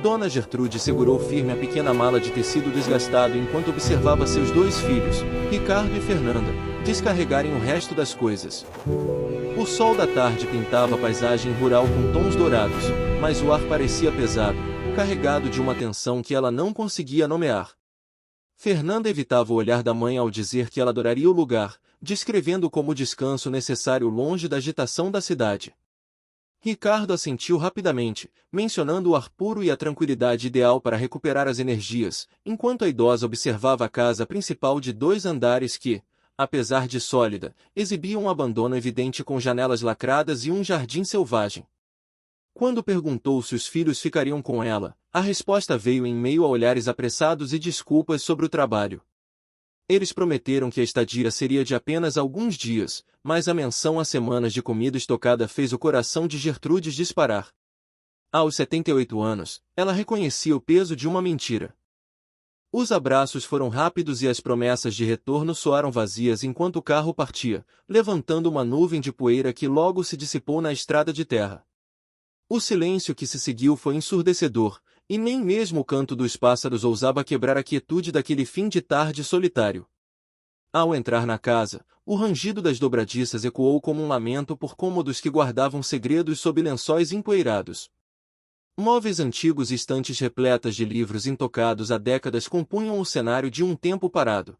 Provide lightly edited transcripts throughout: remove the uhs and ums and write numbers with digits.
Dona Gertrude segurou firme a pequena mala de tecido desgastado enquanto observava seus dois filhos, Ricardo e Fernanda, descarregarem o resto das coisas. O sol da tarde pintava a paisagem rural com tons dourados, mas o ar parecia pesado, carregado de uma tensão que ela não conseguia nomear. Fernanda evitava o olhar da mãe ao dizer que ela adoraria o lugar, descrevendo como o descanso necessário longe da agitação da cidade. Ricardo assentiu rapidamente, mencionando o ar puro e a tranquilidade ideal para recuperar as energias, enquanto a idosa observava a casa principal de 2 andares que, apesar de sólida, exibia um abandono evidente com janelas lacradas e um jardim selvagem. Quando perguntou se os filhos ficariam com ela, a resposta veio em meio a olhares apressados e desculpas sobre o trabalho. Eles prometeram que a estadia seria de apenas alguns dias, mas a menção a semanas de comida estocada fez o coração de Gertrudes disparar. Aos 78 anos, ela reconhecia o peso de uma mentira. Os abraços foram rápidos e as promessas de retorno soaram vazias enquanto o carro partia, levantando uma nuvem de poeira que logo se dissipou na estrada de terra. O silêncio que se seguiu foi ensurdecedor, e nem mesmo o canto dos pássaros ousava quebrar a quietude daquele fim de tarde solitário. Ao entrar na casa, o rangido das dobradiças ecoou como um lamento por cômodos que guardavam segredos sob lençóis empoeirados. Móveis antigos e estantes repletas de livros intocados há décadas compunham o cenário de um tempo parado.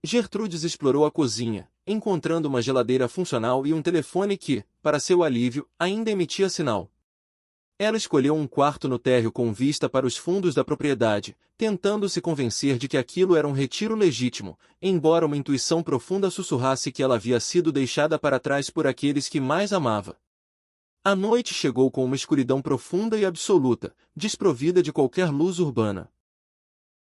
Gertrudes explorou a cozinha, encontrando uma geladeira funcional e um telefone que, para seu alívio, ainda emitia sinal. Ela escolheu um quarto no térreo com vista para os fundos da propriedade, tentando se convencer de que aquilo era um retiro legítimo, embora uma intuição profunda sussurrasse que ela havia sido deixada para trás por aqueles que mais amava. A noite chegou com uma escuridão profunda e absoluta, desprovida de qualquer luz urbana.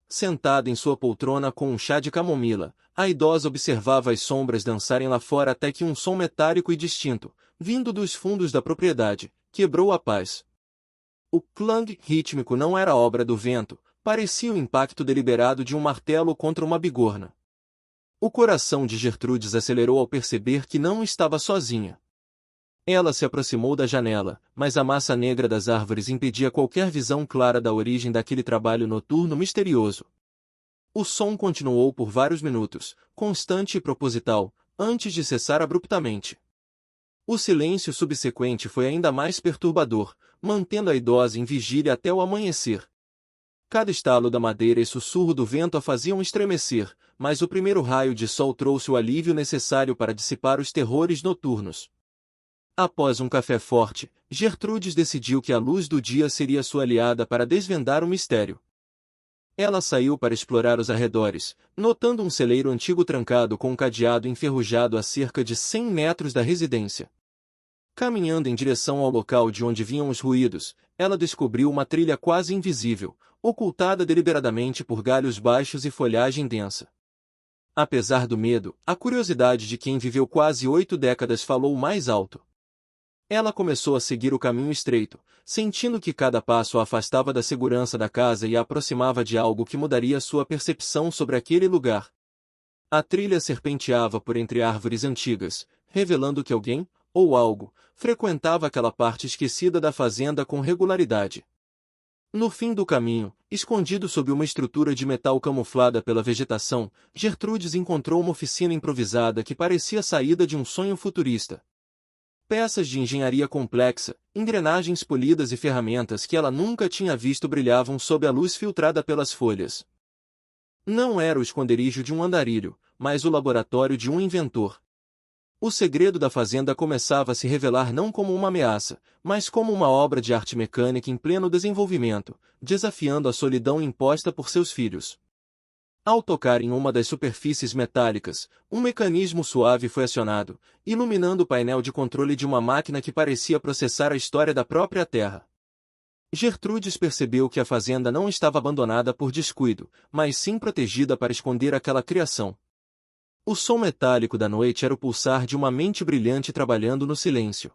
Sentada em sua poltrona com um chá de camomila, a idosa observava as sombras dançarem lá fora até que um som metálico e distinto, vindo dos fundos da propriedade, quebrou a paz. O clang rítmico não era obra do vento, parecia o impacto deliberado de um martelo contra uma bigorna. O coração de Gertrudes acelerou ao perceber que não estava sozinha. Ela se aproximou da janela, mas a massa negra das árvores impedia qualquer visão clara da origem daquele trabalho noturno misterioso. O som continuou por vários minutos, constante e proposital, antes de cessar abruptamente. O silêncio subsequente foi ainda mais perturbador, mantendo a idosa em vigília até o amanhecer. Cada estalo da madeira e sussurro do vento a faziam estremecer, mas o primeiro raio de sol trouxe o alívio necessário para dissipar os terrores noturnos. Após um café forte, Gertrudes decidiu que a luz do dia seria sua aliada para desvendar o mistério. Ela saiu para explorar os arredores, notando um celeiro antigo trancado com um cadeado enferrujado a cerca de 100 metros da residência. Caminhando em direção ao local de onde vinham os ruídos, ela descobriu uma trilha quase invisível, ocultada deliberadamente por galhos baixos e folhagem densa. Apesar do medo, a curiosidade de quem viveu quase 8 décadas falou mais alto. Ela começou a seguir o caminho estreito, sentindo que cada passo a afastava da segurança da casa e a aproximava de algo que mudaria sua percepção sobre aquele lugar. A trilha serpenteava por entre árvores antigas, revelando que alguém, ou algo, frequentava aquela parte esquecida da fazenda com regularidade. No fim do caminho, escondido sob uma estrutura de metal camuflada pela vegetação, Gertrudes encontrou uma oficina improvisada que parecia saída de um sonho futurista. Peças de engenharia complexa, engrenagens polidas e ferramentas que ela nunca tinha visto brilhavam sob a luz filtrada pelas folhas. Não era o esconderijo de um andarilho, mas o laboratório de um inventor. O segredo da fazenda começava a se revelar não como uma ameaça, mas como uma obra de arte mecânica em pleno desenvolvimento, desafiando a solidão imposta por seus filhos. Ao tocar em uma das superfícies metálicas, um mecanismo suave foi acionado, iluminando o painel de controle de uma máquina que parecia processar a história da própria Terra. Gertrudes percebeu que a fazenda não estava abandonada por descuido, mas sim protegida para esconder aquela criação. O som metálico da noite era o pulsar de uma mente brilhante trabalhando no silêncio.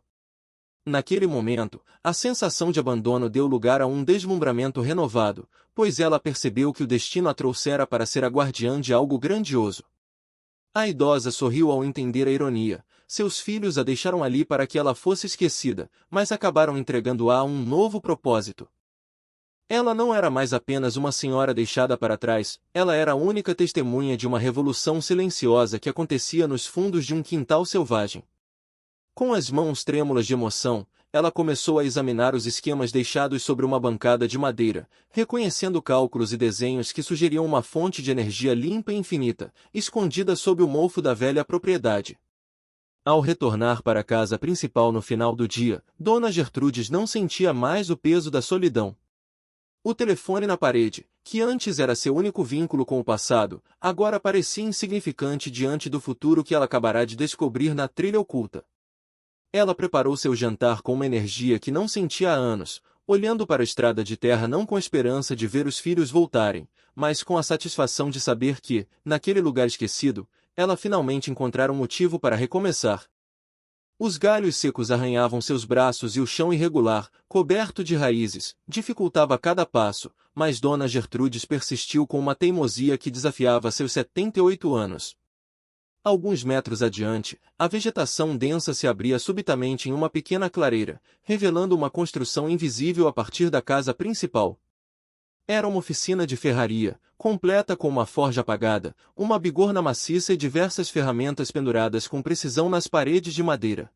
Naquele momento, a sensação de abandono deu lugar a um deslumbramento renovado, pois ela percebeu que o destino a trouxera para ser a guardiã de algo grandioso. A idosa sorriu ao entender a ironia. Seus filhos a deixaram ali para que ela fosse esquecida, mas acabaram entregando-a a um novo propósito. Ela não era mais apenas uma senhora deixada para trás, ela era a única testemunha de uma revolução silenciosa que acontecia nos fundos de um quintal selvagem. Com as mãos trêmulas de emoção, ela começou a examinar os esquemas deixados sobre uma bancada de madeira, reconhecendo cálculos e desenhos que sugeriam uma fonte de energia limpa e infinita, escondida sob o mofo da velha propriedade. Ao retornar para a casa principal no final do dia, Dona Gertrudes não sentia mais o peso da solidão. O telefone na parede, que antes era seu único vínculo com o passado, agora parecia insignificante diante do futuro que ela acabará de descobrir na trilha oculta. Ela preparou seu jantar com uma energia que não sentia há anos, olhando para a estrada de terra não com a esperança de ver os filhos voltarem, mas com a satisfação de saber que, naquele lugar esquecido, ela finalmente encontrara um motivo para recomeçar. Os galhos secos arranhavam seus braços e o chão irregular, coberto de raízes, dificultava cada passo, mas Dona Gertrudes persistiu com uma teimosia que desafiava seus 78 anos. Alguns metros adiante, a vegetação densa se abria subitamente em uma pequena clareira, revelando uma construção invisível a partir da casa principal. Era uma oficina de ferraria, completa com uma forja apagada, uma bigorna maciça e diversas ferramentas penduradas com precisão nas paredes de madeira.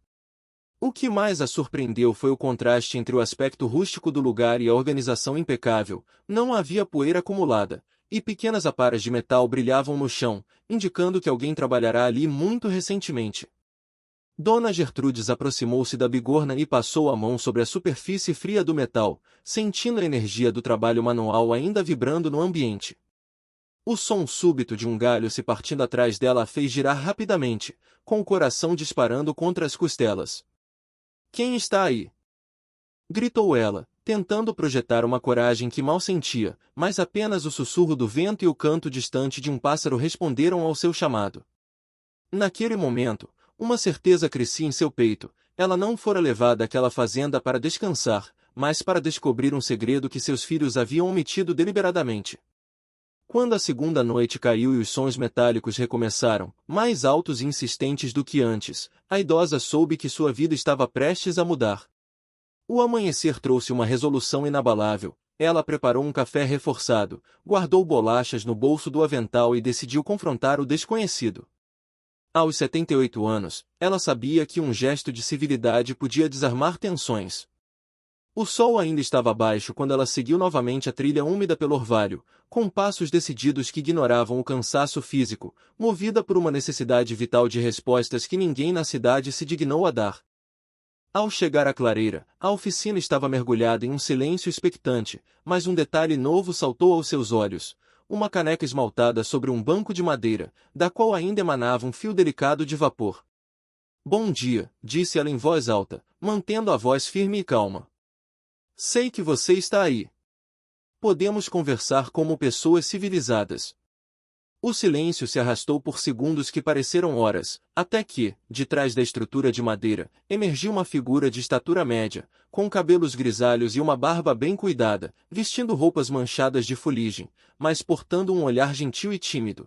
O que mais a surpreendeu foi o contraste entre o aspecto rústico do lugar e a organização impecável. Não havia poeira acumulada, e pequenas aparas de metal brilhavam no chão, indicando que alguém trabalhará ali muito recentemente. Dona Gertrudes aproximou-se da bigorna e passou a mão sobre a superfície fria do metal, sentindo a energia do trabalho manual ainda vibrando no ambiente. O som súbito de um galho se partindo atrás dela a fez girar rapidamente, com o coração disparando contra as costelas. "Quem está aí?" gritou ela, tentando projetar uma coragem que mal sentia, mas apenas o sussurro do vento e o canto distante de um pássaro responderam ao seu chamado. Naquele momento, uma certeza crescia em seu peito. Ela não fora levada àquela fazenda para descansar, mas para descobrir um segredo que seus filhos haviam omitido deliberadamente. Quando a segunda noite caiu e os sons metálicos recomeçaram, mais altos e insistentes do que antes, a idosa soube que sua vida estava prestes a mudar. O amanhecer trouxe uma resolução inabalável. Ela preparou um café reforçado, guardou bolachas no bolso do avental e decidiu confrontar o desconhecido. Aos 78 anos, ela sabia que um gesto de civilidade podia desarmar tensões. O sol ainda estava baixo quando ela seguiu novamente a trilha úmida pelo orvalho, com passos decididos que ignoravam o cansaço físico, movida por uma necessidade vital de respostas que ninguém na cidade se dignou a dar. Ao chegar à clareira, a oficina estava mergulhada em um silêncio expectante, mas um detalhe novo saltou aos seus olhos: uma caneca esmaltada sobre um banco de madeira, da qual ainda emanava um fio delicado de vapor. "Bom dia", disse ela em voz alta, mantendo a voz firme e calma. "Sei que você está aí. Podemos conversar como pessoas civilizadas." O silêncio se arrastou por segundos que pareceram horas, até que, de trás da estrutura de madeira, emergiu uma figura de estatura média, com cabelos grisalhos e uma barba bem cuidada, vestindo roupas manchadas de fuligem, mas portando um olhar gentil e tímido.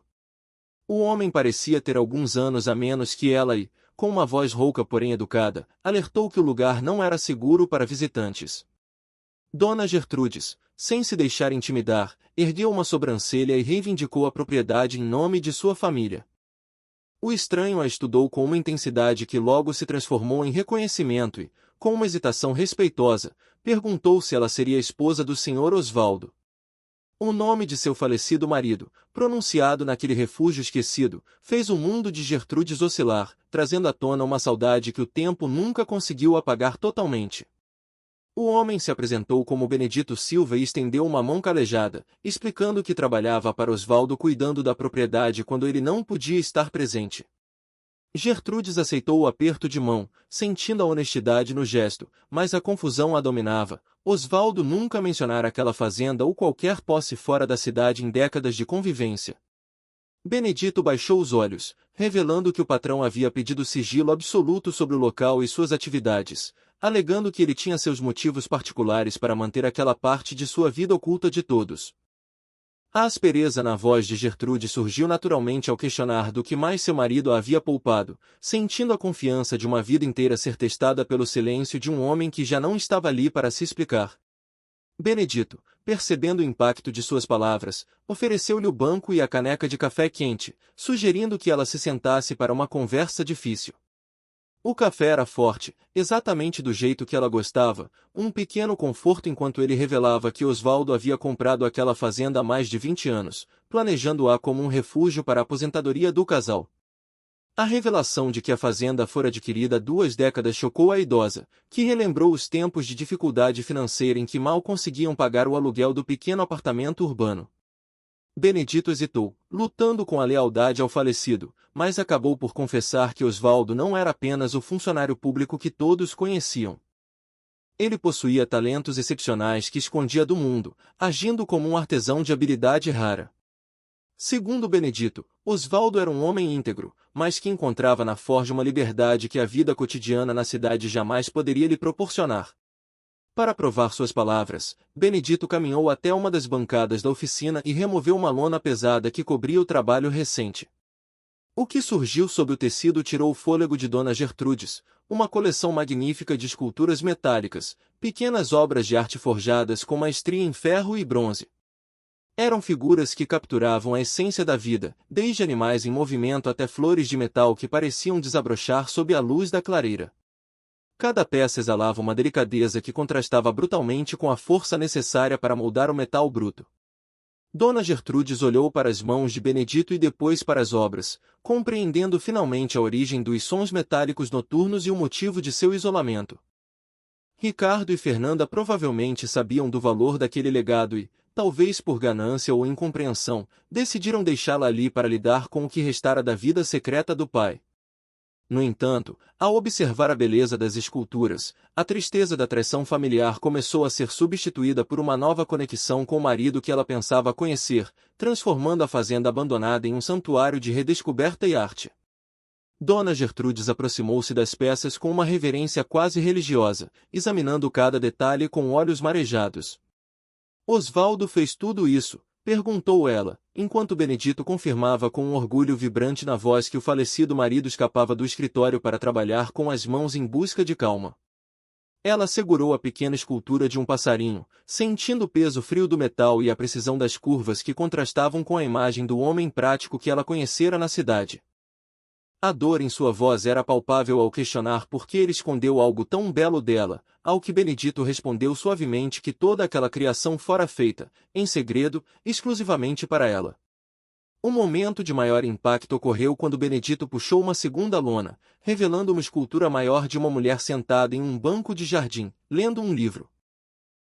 O homem parecia ter alguns anos a menos que ela e, com uma voz rouca porém educada, alertou que o lugar não era seguro para visitantes. Dona Gertrudes, sem se deixar intimidar, ergueu uma sobrancelha e reivindicou a propriedade em nome de sua família. O estranho a estudou com uma intensidade que logo se transformou em reconhecimento e, com uma hesitação respeitosa, perguntou se ela seria a esposa do Sr. Osvaldo. O nome de seu falecido marido, pronunciado naquele refúgio esquecido, fez o mundo de Gertrudes oscilar, trazendo à tona uma saudade que o tempo nunca conseguiu apagar totalmente. O homem se apresentou como Benedito Silva e estendeu uma mão calejada, explicando que trabalhava para Osvaldo cuidando da propriedade quando ele não podia estar presente. Gertrudes aceitou o aperto de mão, sentindo a honestidade no gesto, mas a confusão a dominava. Osvaldo nunca mencionara aquela fazenda ou qualquer posse fora da cidade em décadas de convivência. Benedito baixou os olhos, revelando que o patrão havia pedido sigilo absoluto sobre o local e suas atividades, alegando que ele tinha seus motivos particulares para manter aquela parte de sua vida oculta de todos. A aspereza na voz de Gertrude surgiu naturalmente ao questionar do que mais seu marido a havia poupado, sentindo a confiança de uma vida inteira ser testada pelo silêncio de um homem que já não estava ali para se explicar. "Benedito, percebendo o impacto de suas palavras, ofereceu-lhe o banco e a caneca de café quente, sugerindo que ela se sentasse para uma conversa difícil. O café era forte, exatamente do jeito que ela gostava, um pequeno conforto enquanto ele revelava que Osvaldo havia comprado aquela fazenda há mais de 20 anos, planejando-a como um refúgio para a aposentadoria do casal. A revelação de que a fazenda fora adquirida há 2 décadas chocou a idosa, que relembrou os tempos de dificuldade financeira em que mal conseguiam pagar o aluguel do pequeno apartamento urbano. Benedito hesitou, lutando com a lealdade ao falecido, mas acabou por confessar que Osvaldo não era apenas o funcionário público que todos conheciam. Ele possuía talentos excepcionais que escondia do mundo, agindo como um artesão de habilidade rara. Segundo Benedito, Osvaldo era um homem íntegro, mas que encontrava na forja uma liberdade que a vida cotidiana na cidade jamais poderia lhe proporcionar. Para provar suas palavras, Benedito caminhou até uma das bancadas da oficina e removeu uma lona pesada que cobria o trabalho recente. O que surgiu sob o tecido tirou o fôlego de Dona Gertrudes, uma coleção magnífica de esculturas metálicas, pequenas obras de arte forjadas com maestria em ferro e bronze. Eram figuras que capturavam a essência da vida, desde animais em movimento até flores de metal que pareciam desabrochar sob a luz da clareira. Cada peça exalava uma delicadeza que contrastava brutalmente com a força necessária para moldar o metal bruto. Dona Gertrudes olhou para as mãos de Benedito e depois para as obras, compreendendo finalmente a origem dos sons metálicos noturnos e o motivo de seu isolamento. Ricardo e Fernanda provavelmente sabiam do valor daquele legado e, talvez por ganância ou incompreensão, decidiram deixá-la ali para lidar com o que restara da vida secreta do pai. No entanto, ao observar a beleza das esculturas, a tristeza da traição familiar começou a ser substituída por uma nova conexão com o marido que ela pensava conhecer, transformando a fazenda abandonada em um santuário de redescoberta e arte. Dona Gertrudes aproximou-se das peças com uma reverência quase religiosa, examinando cada detalhe com olhos marejados. Osvaldo fez tudo isso? Perguntou ela, enquanto Benedito confirmava com um orgulho vibrante na voz que o falecido marido escapava do escritório para trabalhar com as mãos em busca de calma. Ela segurou a pequena escultura de um passarinho, sentindo o peso frio do metal e a precisão das curvas que contrastavam com a imagem do homem prático que ela conhecera na cidade. A dor em sua voz era palpável ao questionar por que ele escondeu algo tão belo dela, ao que Benedito respondeu suavemente que toda aquela criação fora feita, em segredo, exclusivamente para ela. O momento de maior impacto ocorreu quando Benedito puxou uma segunda lona, revelando uma escultura maior de uma mulher sentada em um banco de jardim, lendo um livro.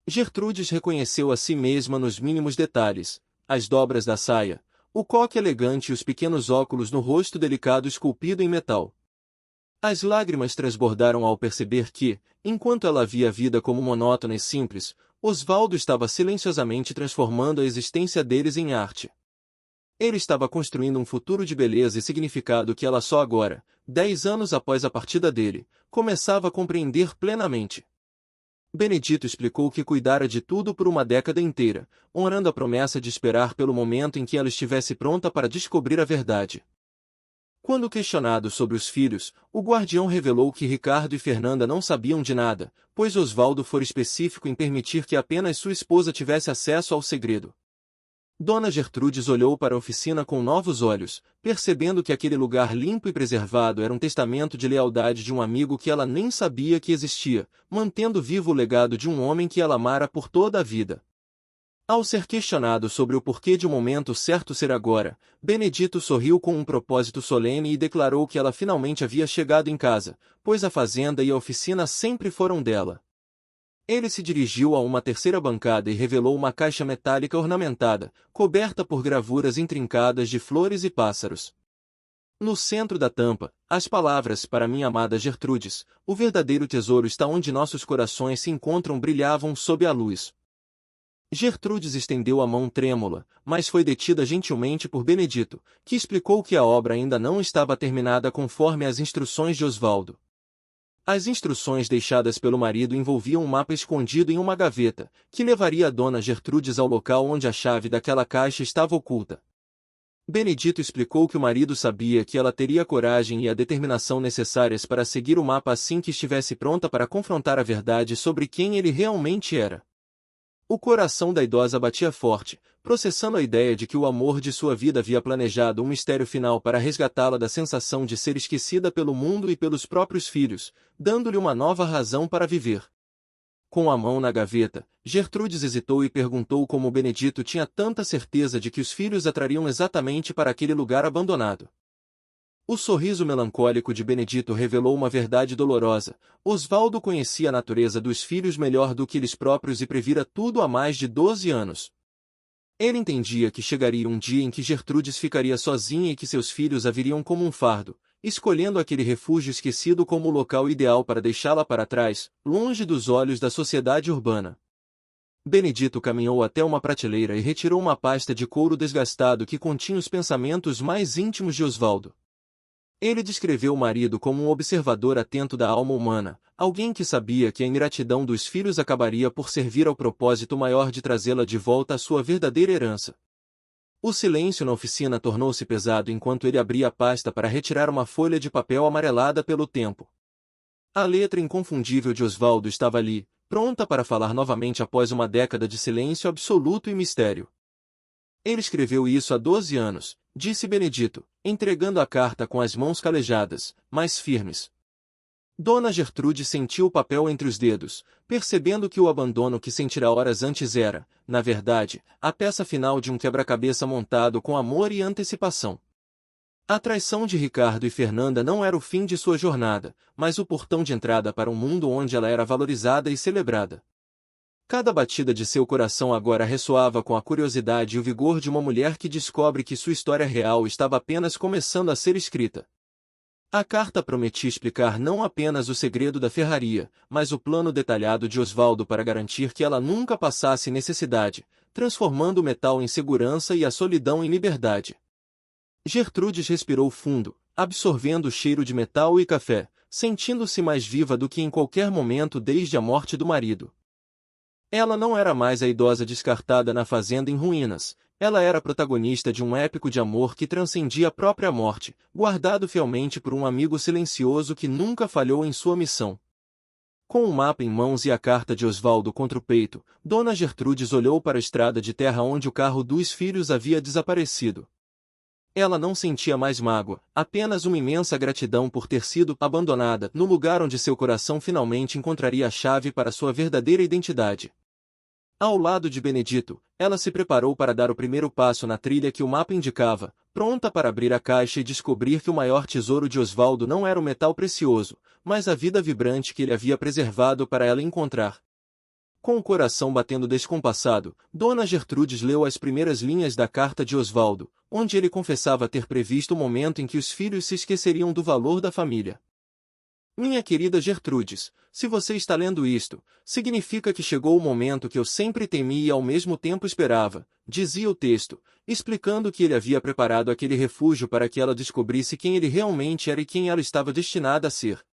Gertrudes reconheceu a si mesma nos mínimos detalhes, as dobras da saia, o coque elegante e os pequenos óculos no rosto delicado esculpido em metal. As lágrimas transbordaram ao perceber que, enquanto ela via a vida como monótona e simples, Osvaldo estava silenciosamente transformando a existência deles em arte. Ele estava construindo um futuro de beleza e significado que ela só agora, 10 anos após a partida dele, começava a compreender plenamente. Benedito explicou que cuidara de tudo por uma década inteira, honrando a promessa de esperar pelo momento em que ela estivesse pronta para descobrir a verdade. Quando questionado sobre os filhos, o guardião revelou que Ricardo e Fernanda não sabiam de nada, pois Osvaldo fora específico em permitir que apenas sua esposa tivesse acesso ao segredo. Dona Gertrudes olhou para a oficina com novos olhos, percebendo que aquele lugar limpo e preservado era um testamento de lealdade de um amigo que ela nem sabia que existia, mantendo vivo o legado de um homem que ela amara por toda a vida. Ao ser questionado sobre o porquê de o momento certo ser agora, Benedito sorriu com um propósito solene e declarou que ela finalmente havia chegado em casa, pois a fazenda e a oficina sempre foram dela. Ele se dirigiu a uma terceira bancada e revelou uma caixa metálica ornamentada, coberta por gravuras intrincadas de flores e pássaros. No centro da tampa, as palavras "Para minha amada Gertrudes, o verdadeiro tesouro está onde nossos corações se encontram" brilhavam sob a luz. Gertrudes estendeu a mão trêmula, mas foi detida gentilmente por Benedito, que explicou que a obra ainda não estava terminada conforme as instruções de Osvaldo. As instruções deixadas pelo marido envolviam um mapa escondido em uma gaveta, que levaria a Dona Gertrudes ao local onde a chave daquela caixa estava oculta. Benedito explicou que o marido sabia que ela teria a coragem e a determinação necessárias para seguir o mapa assim que estivesse pronta para confrontar a verdade sobre quem ele realmente era. O coração da idosa batia forte, processando a ideia de que o amor de sua vida havia planejado um mistério final para resgatá-la da sensação de ser esquecida pelo mundo e pelos próprios filhos, dando-lhe uma nova razão para viver. Com a mão na gaveta, Gertrudes hesitou e perguntou como Benedito tinha tanta certeza de que os filhos a trariam exatamente para aquele lugar abandonado. O sorriso melancólico de Benedito revelou uma verdade dolorosa. Osvaldo conhecia a natureza dos filhos melhor do que eles próprios e previra tudo há mais de 12 anos. Ele entendia que chegaria um dia em que Gertrudes ficaria sozinha e que seus filhos a viriam como um fardo, escolhendo aquele refúgio esquecido como o local ideal para deixá-la para trás, longe dos olhos da sociedade urbana. Benedito caminhou até uma prateleira e retirou uma pasta de couro desgastado que continha os pensamentos mais íntimos de Osvaldo. Ele descreveu o marido como um observador atento da alma humana, alguém que sabia que a ingratidão dos filhos acabaria por servir ao propósito maior de trazê-la de volta à sua verdadeira herança. O silêncio na oficina tornou-se pesado enquanto ele abria a pasta para retirar uma folha de papel amarelada pelo tempo. A letra inconfundível de Osvaldo estava ali, pronta para falar novamente após uma década de silêncio absoluto e mistério. Ele escreveu isso há 12 anos, disse Benedito, entregando a carta com as mãos calejadas, mas firmes. Dona Gertrude sentiu o papel entre os dedos, percebendo que o abandono que sentira horas antes era, na verdade, a peça final de um quebra-cabeça montado com amor e antecipação. A traição de Ricardo e Fernanda não era o fim de sua jornada, mas o portão de entrada para um mundo onde ela era valorizada e celebrada. Cada batida de seu coração agora ressoava com a curiosidade e o vigor de uma mulher que descobre que sua história real estava apenas começando a ser escrita. A carta prometia explicar não apenas o segredo da ferraria, mas o plano detalhado de Osvaldo para garantir que ela nunca passasse necessidade, transformando o metal em segurança e a solidão em liberdade. Gertrudes respirou fundo, absorvendo o cheiro de metal e café, sentindo-se mais viva do que em qualquer momento desde a morte do marido. Ela não era mais a idosa descartada na fazenda em ruínas, ela era a protagonista de um épico de amor que transcendia a própria morte, guardado fielmente por um amigo silencioso que nunca falhou em sua missão. Com o mapa em mãos e a carta de Osvaldo contra o peito, Dona Gertrudes olhou para a estrada de terra onde o carro dos filhos havia desaparecido. Ela não sentia mais mágoa, apenas uma imensa gratidão por ter sido abandonada no lugar onde seu coração finalmente encontraria a chave para sua verdadeira identidade. Ao lado de Benedito, ela se preparou para dar o primeiro passo na trilha que o mapa indicava, pronta para abrir a caixa e descobrir que o maior tesouro de Osvaldo não era o metal precioso, mas a vida vibrante que ele havia preservado para ela encontrar. Com o coração batendo descompassado, Dona Gertrudes leu as primeiras linhas da carta de Osvaldo, onde ele confessava ter previsto o momento em que os filhos se esqueceriam do valor da família. Minha querida Gertrudes, se você está lendo isto, significa que chegou o momento que eu sempre temi e ao mesmo tempo esperava, dizia o texto, explicando que ele havia preparado aquele refúgio para que ela descobrisse quem ele realmente era e quem ela estava destinada a ser.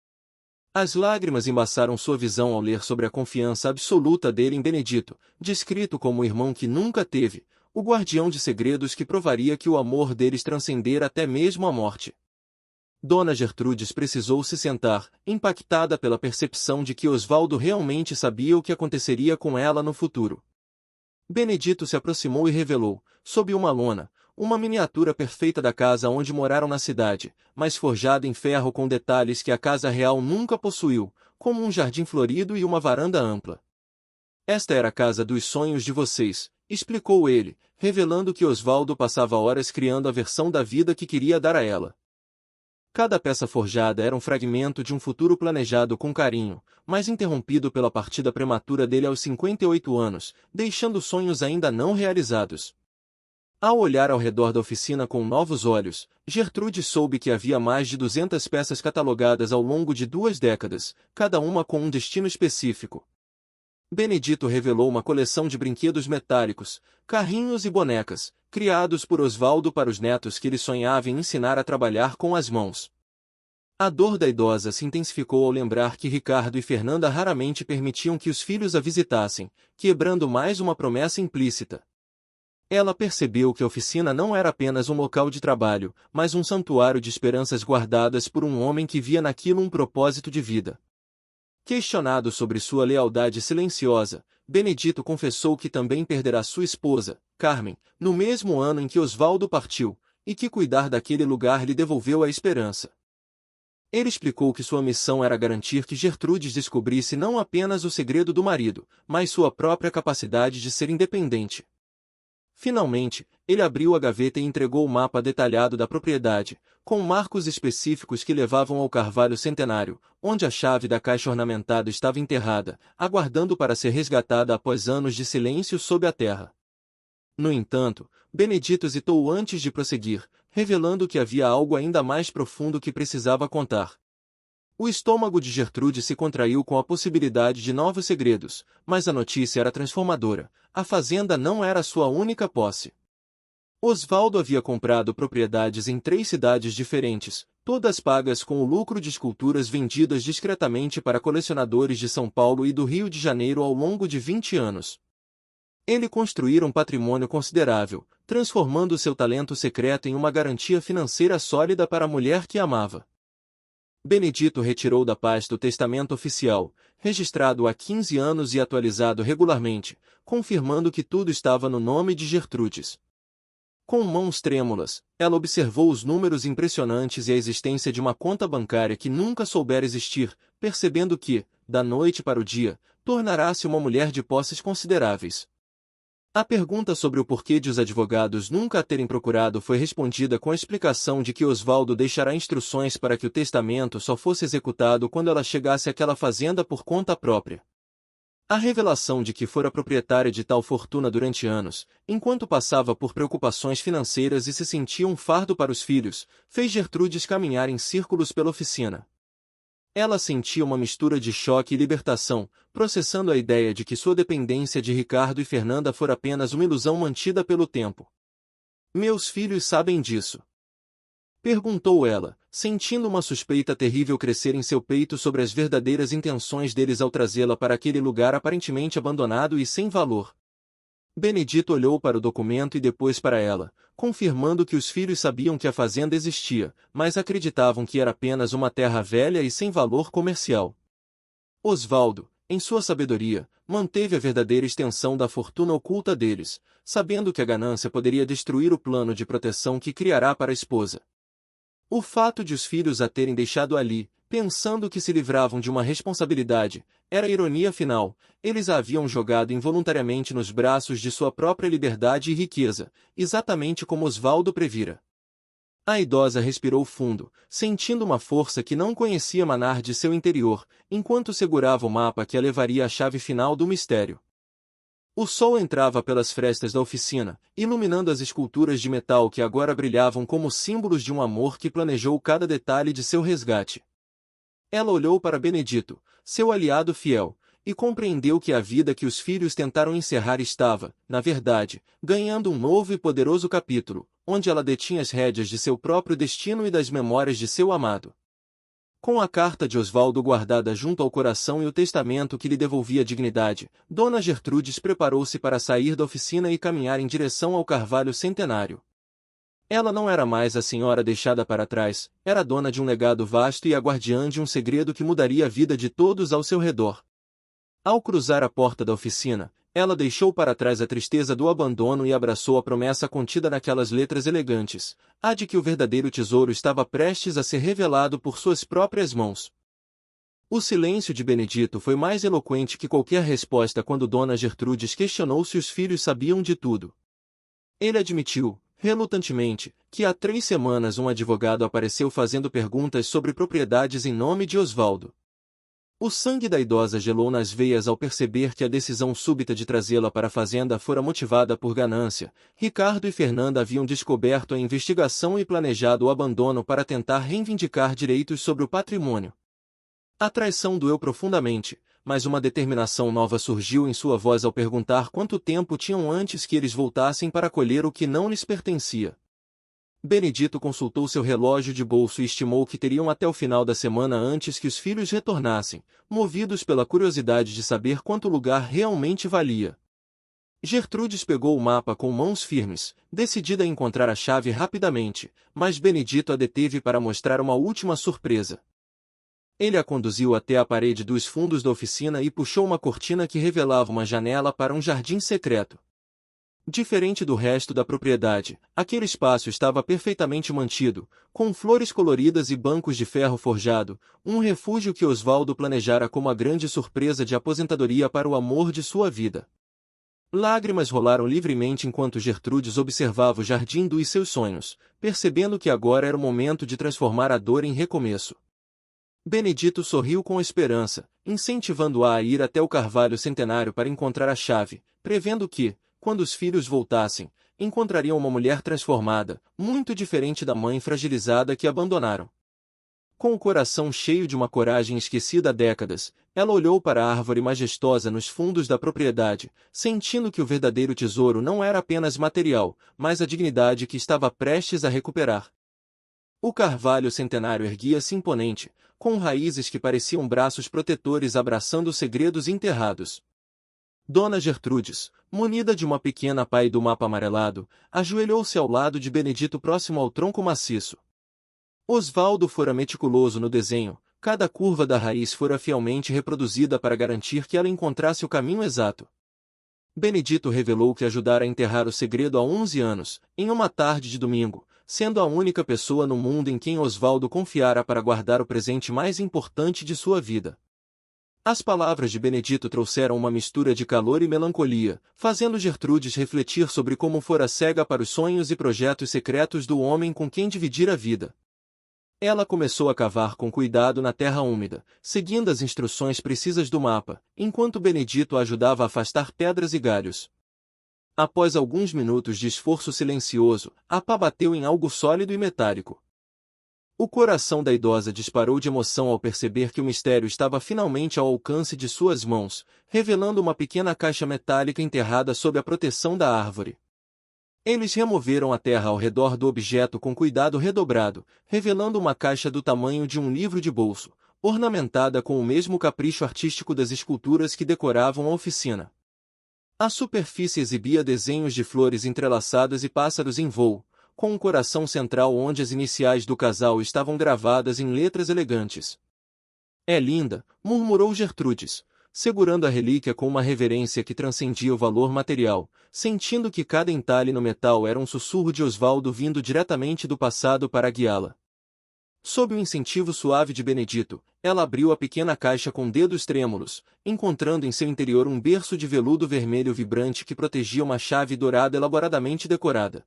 As lágrimas embaçaram sua visão ao ler sobre a confiança absoluta dele em Benedito, descrito como o irmão que nunca teve, o guardião de segredos que provaria que o amor deles transcendera até mesmo a morte. Dona Gertrudes precisou se sentar, impactada pela percepção de que Osvaldo realmente sabia o que aconteceria com ela no futuro. Benedito se aproximou e revelou, sob uma lona, uma miniatura perfeita da casa onde moraram na cidade, mas forjada em ferro com detalhes que a casa real nunca possuiu, como um jardim florido e uma varanda ampla. Esta era a casa dos sonhos de vocês, explicou ele, revelando que Osvaldo passava horas criando a versão da vida que queria dar a ela. Cada peça forjada era um fragmento de um futuro planejado com carinho, mas interrompido pela partida prematura dele aos 58 anos, deixando sonhos ainda não realizados. Ao olhar ao redor da oficina com novos olhos, Gertrude soube que havia mais de 200 peças catalogadas ao longo de 2 décadas, cada uma com um destino específico. Benedito revelou uma coleção de brinquedos metálicos, carrinhos e bonecas, criados por Osvaldo para os netos que ele sonhava em ensinar a trabalhar com as mãos. A dor da idosa se intensificou ao lembrar que Ricardo e Fernanda raramente permitiam que os filhos a visitassem, quebrando mais uma promessa implícita. Ela percebeu que a oficina não era apenas um local de trabalho, mas um santuário de esperanças guardadas por um homem que via naquilo um propósito de vida. Questionado sobre sua lealdade silenciosa, Benedito confessou que também perderá sua esposa, Carmen, no mesmo ano em que Osvaldo partiu, e que cuidar daquele lugar lhe devolveu a esperança. Ele explicou que sua missão era garantir que Gertrudes descobrisse não apenas o segredo do marido, mas sua própria capacidade de ser independente. Finalmente, ele abriu a gaveta e entregou o mapa detalhado da propriedade, com marcos específicos que levavam ao carvalho centenário, onde a chave da caixa ornamentada estava enterrada, aguardando para ser resgatada após anos de silêncio sob a terra. No entanto, Benedito hesitou antes de prosseguir, revelando que havia algo ainda mais profundo que precisava contar. O estômago de Gertrude se contraiu com a possibilidade de novos segredos, mas a notícia era transformadora. A fazenda não era sua única posse. Osvaldo havia comprado propriedades em 3 cidades diferentes, todas pagas com o lucro de esculturas vendidas discretamente para colecionadores de São Paulo e do Rio de Janeiro ao longo de 20 anos. Ele construíra um patrimônio considerável, transformando seu talento secreto em uma garantia financeira sólida para a mulher que amava. Benedito retirou da pasta o testamento oficial, registrado há 15 anos e atualizado regularmente, confirmando que tudo estava no nome de Gertrudes. Com mãos trêmulas, ela observou os números impressionantes e a existência de uma conta bancária que nunca soubera existir, percebendo que, da noite para o dia, tornará-se uma mulher de posses consideráveis. A pergunta sobre o porquê de os advogados nunca a terem procurado foi respondida com a explicação de que Osvaldo deixará instruções para que o testamento só fosse executado quando ela chegasse àquela fazenda por conta própria. A revelação de que fora proprietária de tal fortuna durante anos, enquanto passava por preocupações financeiras e se sentia um fardo para os filhos, fez Gertrudes caminhar em círculos pela oficina. Ela sentia uma mistura de choque e libertação, processando a ideia de que sua dependência de Ricardo e Fernanda fora apenas uma ilusão mantida pelo tempo. "Meus filhos sabem disso?" perguntou ela, sentindo uma suspeita terrível crescer em seu peito sobre as verdadeiras intenções deles ao trazê-la para aquele lugar aparentemente abandonado e sem valor. Benedito olhou para o documento e depois para ela, confirmando que os filhos sabiam que a fazenda existia, mas acreditavam que era apenas uma terra velha e sem valor comercial. Osvaldo, em sua sabedoria, manteve a verdadeira extensão da fortuna oculta deles, sabendo que a ganância poderia destruir o plano de proteção que criará para a esposa. O fato de os filhos a terem deixado ali, pensando que se livravam de uma responsabilidade, era a ironia final. Eles a haviam jogado involuntariamente nos braços de sua própria liberdade e riqueza, exatamente como Osvaldo previra. A idosa respirou fundo, sentindo uma força que não conhecia emanar de seu interior, enquanto segurava o mapa que a levaria à chave final do mistério. O sol entrava pelas frestas da oficina, iluminando as esculturas de metal que agora brilhavam como símbolos de um amor que planejou cada detalhe de seu resgate. Ela olhou para Benedito, seu aliado fiel, e compreendeu que a vida que os filhos tentaram encerrar estava, na verdade, ganhando um novo e poderoso capítulo, onde ela detinha as rédeas de seu próprio destino e das memórias de seu amado. Com a carta de Osvaldo guardada junto ao coração e o testamento que lhe devolvia dignidade, Dona Gertrudes preparou-se para sair da oficina e caminhar em direção ao carvalho centenário. Ela não era mais a senhora deixada para trás, era dona de um legado vasto e a guardiã de um segredo que mudaria a vida de todos ao seu redor. Ao cruzar a porta da oficina, ela deixou para trás a tristeza do abandono e abraçou a promessa contida naquelas letras elegantes, a de que o verdadeiro tesouro estava prestes a ser revelado por suas próprias mãos. O silêncio de Benedito foi mais eloquente que qualquer resposta quando Dona Gertrudes questionou se os filhos sabiam de tudo. Ele admitiu, relutantemente, que há 3 semanas um advogado apareceu fazendo perguntas sobre propriedades em nome de Osvaldo. O sangue da idosa gelou nas veias ao perceber que a decisão súbita de trazê-la para a fazenda fora motivada por ganância. Ricardo e Fernanda haviam descoberto a investigação e planejado o abandono para tentar reivindicar direitos sobre o patrimônio. A traição doeu profundamente, mas uma determinação nova surgiu em sua voz ao perguntar quanto tempo tinham antes que eles voltassem para colher o que não lhes pertencia. Benedito consultou seu relógio de bolso e estimou que teriam até o final da semana antes que os filhos retornassem, movidos pela curiosidade de saber quanto o lugar realmente valia. Gertrudes pegou o mapa com mãos firmes, decidida a encontrar a chave rapidamente, mas Benedito a deteve para mostrar uma última surpresa. Ele a conduziu até a parede dos fundos da oficina e puxou uma cortina que revelava uma janela para um jardim secreto. Diferente do resto da propriedade, aquele espaço estava perfeitamente mantido, com flores coloridas e bancos de ferro forjado, um refúgio que Osvaldo planejara como a grande surpresa de aposentadoria para o amor de sua vida. Lágrimas rolaram livremente enquanto Gertrudes observava o jardim dos seus sonhos, percebendo que agora era o momento de transformar a dor em recomeço. Benedito sorriu com esperança, incentivando-a a ir até o carvalho centenário para encontrar a chave, prevendo que, quando os filhos voltassem, encontrariam uma mulher transformada, muito diferente da mãe fragilizada que abandonaram. Com o coração cheio de uma coragem esquecida há décadas, ela olhou para a árvore majestosa nos fundos da propriedade, sentindo que o verdadeiro tesouro não era apenas material, mas a dignidade que estava prestes a recuperar. O carvalho centenário erguia-se imponente, com raízes que pareciam braços protetores abraçando segredos enterrados. Dona Gertrudes, munida de uma pequena pá e do mapa amarelado, ajoelhou-se ao lado de Benedito próximo ao tronco maciço. Osvaldo fora meticuloso no desenho, cada curva da raiz fora fielmente reproduzida para garantir que ela encontrasse o caminho exato. Benedito revelou que ajudara a enterrar o segredo há 11 anos, em uma tarde de domingo, sendo a única pessoa no mundo em quem Osvaldo confiara para guardar o presente mais importante de sua vida. As palavras de Benedito trouxeram uma mistura de calor e melancolia, fazendo Gertrudes refletir sobre como fora cega para os sonhos e projetos secretos do homem com quem dividira a vida. Ela começou a cavar com cuidado na terra úmida, seguindo as instruções precisas do mapa, enquanto Benedito a ajudava a afastar pedras e galhos. Após alguns minutos de esforço silencioso, a pá bateu em algo sólido e metálico. O coração da idosa disparou de emoção ao perceber que o mistério estava finalmente ao alcance de suas mãos, revelando uma pequena caixa metálica enterrada sob a proteção da árvore. Eles removeram a terra ao redor do objeto com cuidado redobrado, revelando uma caixa do tamanho de um livro de bolso, ornamentada com o mesmo capricho artístico das esculturas que decoravam a oficina. A superfície exibia desenhos de flores entrelaçadas e pássaros em voo, com um coração central onde as iniciais do casal estavam gravadas em letras elegantes. "É linda", murmurou Gertrudes, segurando a relíquia com uma reverência que transcendia o valor material, sentindo que cada entalhe no metal era um sussurro de Osvaldo vindo diretamente do passado para guiá-la. Sob o incentivo suave de Benedito, ela abriu a pequena caixa com dedos trêmulos, encontrando em seu interior um berço de veludo vermelho vibrante que protegia uma chave dourada elaboradamente decorada.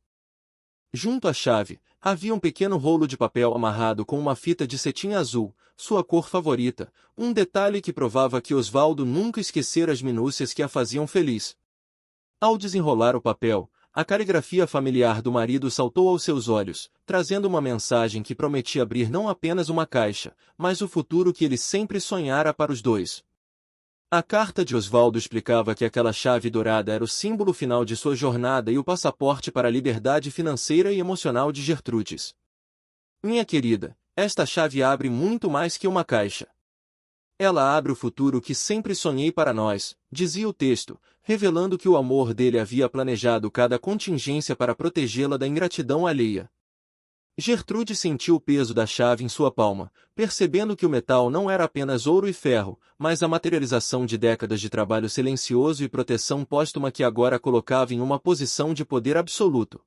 Junto à chave, havia um pequeno rolo de papel amarrado com uma fita de cetim azul, sua cor favorita, um detalhe que provava que Osvaldo nunca esquecera as minúcias que a faziam feliz. Ao desenrolar o papel, a caligrafia familiar do marido saltou aos seus olhos, trazendo uma mensagem que prometia abrir não apenas uma caixa, mas o futuro que ele sempre sonhara para os dois. A carta de Osvaldo explicava que aquela chave dourada era o símbolo final de sua jornada e o passaporte para a liberdade financeira e emocional de Gertrudes. "Minha querida, esta chave abre muito mais que uma caixa. Ela abre o futuro que sempre sonhei para nós", dizia o texto, revelando que o amor dele havia planejado cada contingência para protegê-la da ingratidão alheia. Gertrude sentiu o peso da chave em sua palma, percebendo que o metal não era apenas ouro e ferro, mas a materialização de décadas de trabalho silencioso e proteção póstuma que agora a colocava em uma posição de poder absoluto.